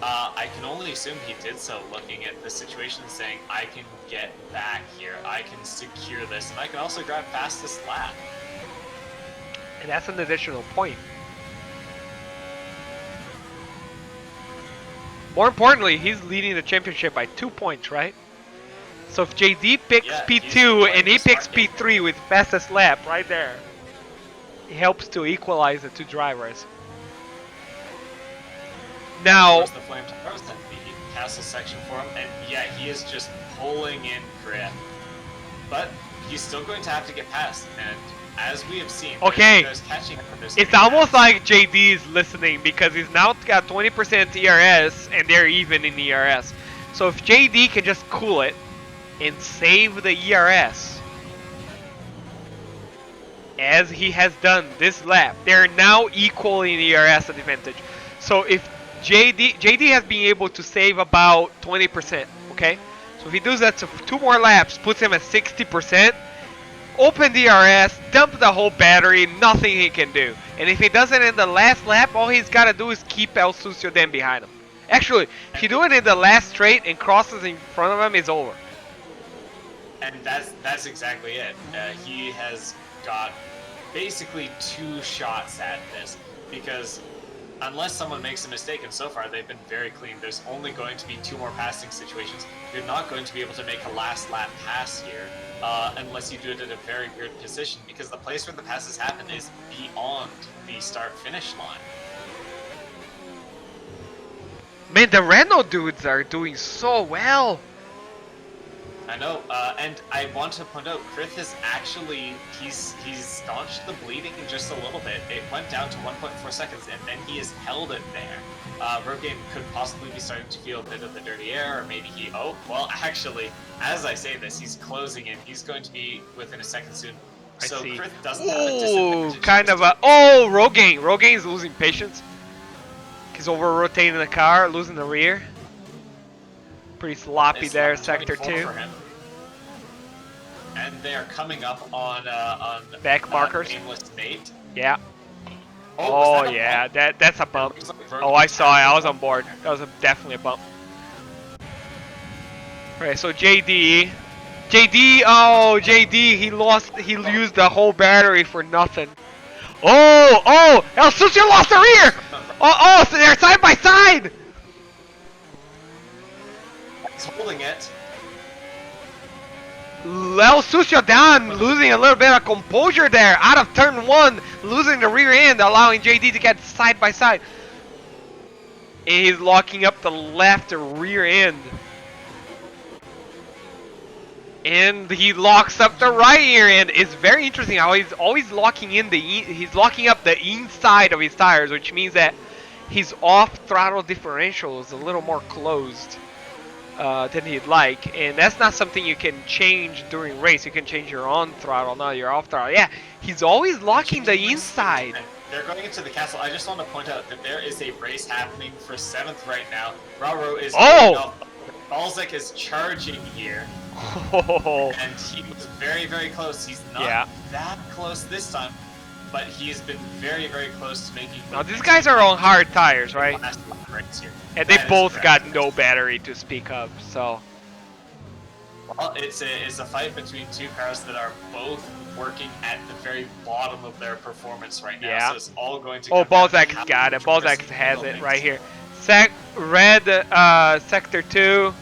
I can only assume he did so looking at the situation, saying, I can get back here, I can secure this, and I can also grab fastest lap. And that's an additional point. More importantly, he's leading the championship by 2 points, right? So if JD picks P2 and he picks P3 with fastest lap right there, it helps to equalize the two drivers. Now, the flame towers and the castle section for him, and yeah, he is just pulling in Crit. But he's still going to have to get past, and as we have seen, okay, there's catching up. It's almost like JD is listening, because he's now got 20% ERS and they're even in ERS. So if JD can just cool it and save the ERS, as he has done this lap, they're now equal in ERS advantage. So if JD has been able to save about 20%, okay? So if he does that to 2 more laps, puts him at 60%, open DRS, dump the whole battery, nothing he can do. And if he does it in the last lap, all he's got to do is keep El Sucio then behind him. Actually, if you do it in the last straight and crosses in front of him, it's over. And that's exactly it. He has got basically 2 shots at this, because unless someone makes a mistake, and so far they've been very clean, there's only going to be 2 more passing situations. You're not going to be able to make a last lap pass here unless you do it at a very weird position, because the place where the passes happen is beyond the start-finish line. Man, the Renault dudes are doing so well. I know, and I want to point out, Krith is actually, he's staunched the bleeding just a little bit. It went down to 1.4 seconds, and then he has held it there. Rogaine could possibly be starting to feel a bit of the dirty air, or maybe he, oh, well, actually, as I say this, he's closing in. He's going to be within a second soon. So Krith doesn't have a disadvantage. Kind of a, oh, Rogaine's losing patience. He's over-rotating the car, losing the rear. Pretty sloppy there, sector 2. And they are coming up on back markers. Nameless Nate. Yeah. Oh, Oh yeah, that's a bump. Looks like Oh, I saw it. I was on board. That was definitely a bump. Okay, so JD, oh JD, he used the whole battery for nothing. Oh, El Sucio lost the rear. Oh, so they're side by side. He's holding it. El Sucio down, losing a little bit of composure there, out of turn 1, losing the rear end, allowing JD to get side by side. And he's locking up the left rear end. And he locks up the right rear end. It's very interesting how he's always locking in he's locking up the inside of his tires, which means that his off throttle differential is a little more closed than he'd like, and that's not something you can change during race. You can change your on throttle, not your off throttle. Yeah, he's always locking the inside. They're going into the castle. I just want to point out that there is a race happening for 7th right now. Raro is Balzac is charging here. Oh. And he was very, very close. He's not that close this time, but he's been very, very close to making. Now these guys are on hard tires, right? And they both got no battery to speak of, so. Well, it's a fight between two cars that are both working at the very bottom of their performance right now. Yeah. So it's all going to. Oh, Balzac's got it. Balzac has it right here. Red sector 2.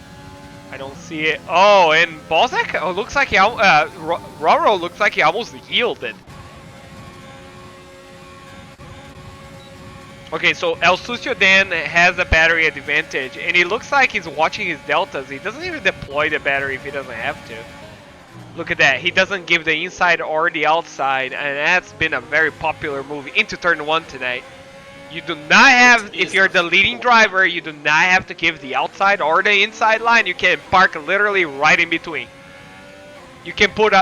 I don't see it. Oh, and Balzac looks like Raro looks like he almost yielded. Okay, so El Sucio Dan has a battery advantage, and he looks like he's watching his deltas. He doesn't even deploy the battery if he doesn't have to. Look at that. He doesn't give the inside or the outside, and that's been a very popular move into turn 1 tonight. You do not have, if you're the leading driver, you do not have to give the outside or the inside line. You can park literally right in between. You can pull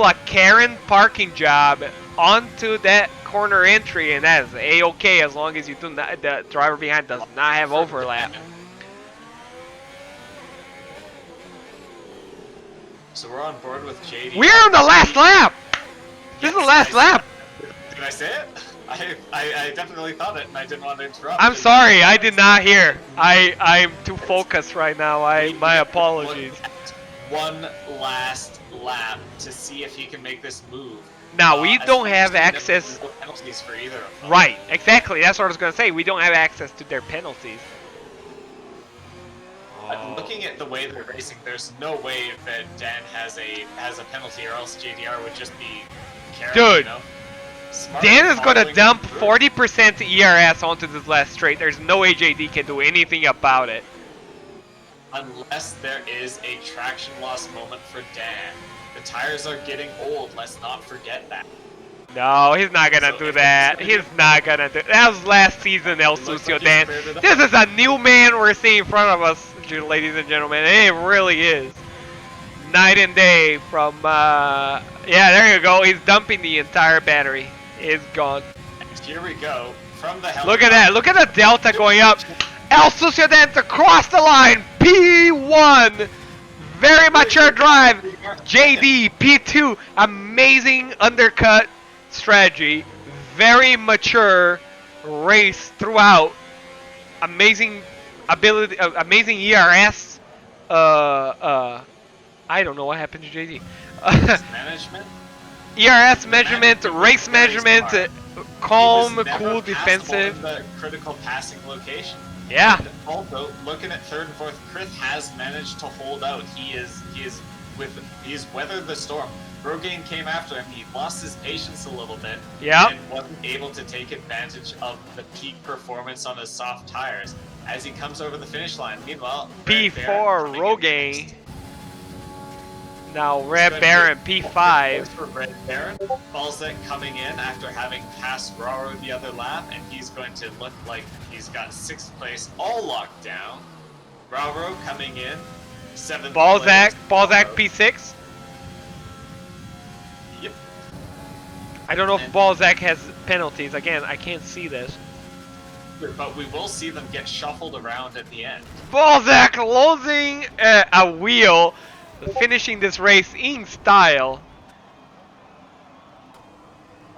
a Karen parking job onto that corner entry, and that is a-okay as long as you do not, the driver behind does not have overlap. So we're on board with JD. We're on the last lap. This is the last lap. Did I say it? I definitely thought it, and I didn't want to interrupt. I'm sorry, I did not hear. I'm too focused right now. My apologies. One last lap to see if he can make this move. Now we don't have access. No penalties for either of them. Right, exactly. That's what I was gonna say. We don't have access to their penalties. Looking at the way they're racing, there's no way that Dan has a penalty, or else JDR would just be carrying. Dude. You know? Dan is gonna dump 40% ERS onto this last straight. There's no way JD can do anything about it. Unless there is a traction loss moment for Dan. The tires are getting old, let's not forget that. No, he's not gonna do that. He's not gonna do that. Was last season, El Sucio Dan. This is a new man we're seeing in front of us, ladies and gentlemen. It really is. Night and day from, yeah, there you go. He's dumping the entire battery. It's gone. And here we go. From the helicopter. Look at that. Look at the delta going up. El Sucio Dan to cross the line. P1. Very mature drive. JD, P2. Amazing undercut strategy. Very mature race throughout. Amazing ability. Amazing ERS. I don't know what happened to JD. Management. ERS measurement, race measurement, calm, cool, defensive. The critical passing location. Yeah. And also, looking at 3rd and 4th, Chris has managed to hold out. He's weathered the storm. Rogaine came after him. He lost his patience a little bit. Yeah. And wasn't able to take advantage of the peak performance on his soft tires as he comes over the finish line. Meanwhile, P4 Rogaine. Now Red Baron P5. For Red Baron, Balzac coming in after having passed Raro the other lap, and he's going to look like he's got 6th place all locked down. Raro coming in 7th Balzac place. P6. Yep. I don't know if Balzac has penalties. Again, I can't see this. But we will see them get shuffled around at the end. Balzac losing a wheel finishing this race in style.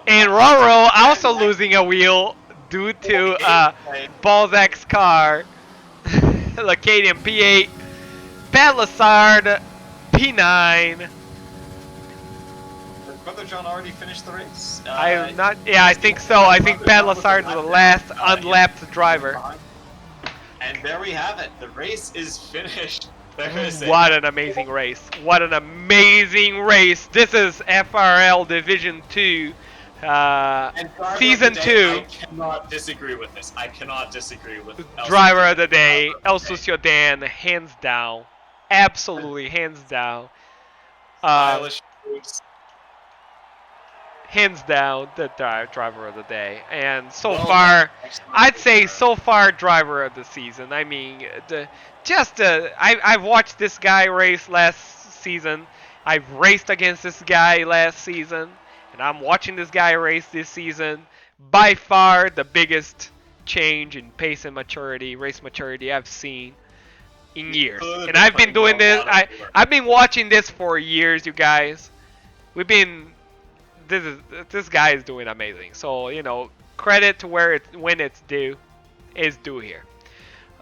And Roro also losing a wheel due to Balzac's car. Lacadian P8, Pat Lassard P9. Did Brother John already finished the race? I'm not. Yeah, I think so. I think Pat Lassard is the last unlapped driver. And there we have it. The race is finished. What an amazing race! What an amazing race! This is FRL Division 2, Season 2. I cannot disagree with this. I cannot disagree with Driver of the Day, El Sucio Dan, hands down. Absolutely, hands down. Stylish moves. Hands down, the driver of the day. And so far, I'd say so far, driver of the season. I mean, I've watched this guy race last season. I've raced against this guy last season. And I'm watching this guy race this season. By far, the biggest change in pace and maturity, race maturity I've seen in years. And I've been doing this. I've been watching this for years, you guys. This guy is doing amazing. So, you know, credit to when it's due is due here.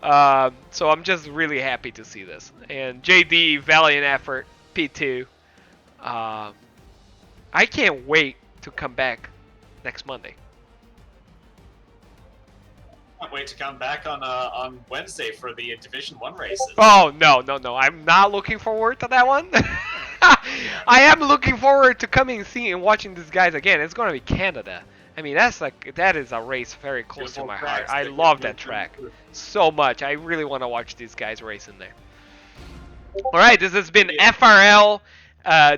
So I'm just really happy to see this. And JD, valiant effort, P2. I can't wait to come back next Monday. Can't wait to come back on Wednesday for the Division 1 races. Oh, no. I'm not looking forward to that one. I am looking forward to coming and seeing and watching these guys again. It's going to be Canada. I mean, that is a race very close to my heart. I love that track so much. I really want to watch these guys race in there. All right, this has been FRL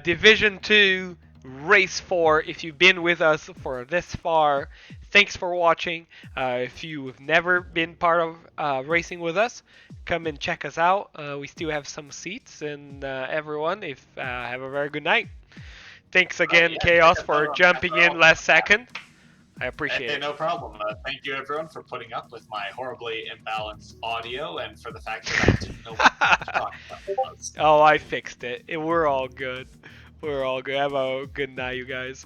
Division 2 Race 4. If you've been with us for this far, thanks for watching. If you've never been part of racing with us, come and check us out. We still have some seats, and everyone, have a very good night. Thanks again, Chaos, for jumping in last second. I appreciate it. No problem. Thank you, everyone, for putting up with my horribly imbalanced audio and for the fact that I didn't know what to talk about. Oh, I fixed it. We're all good. We're all good. Have a good night, you guys.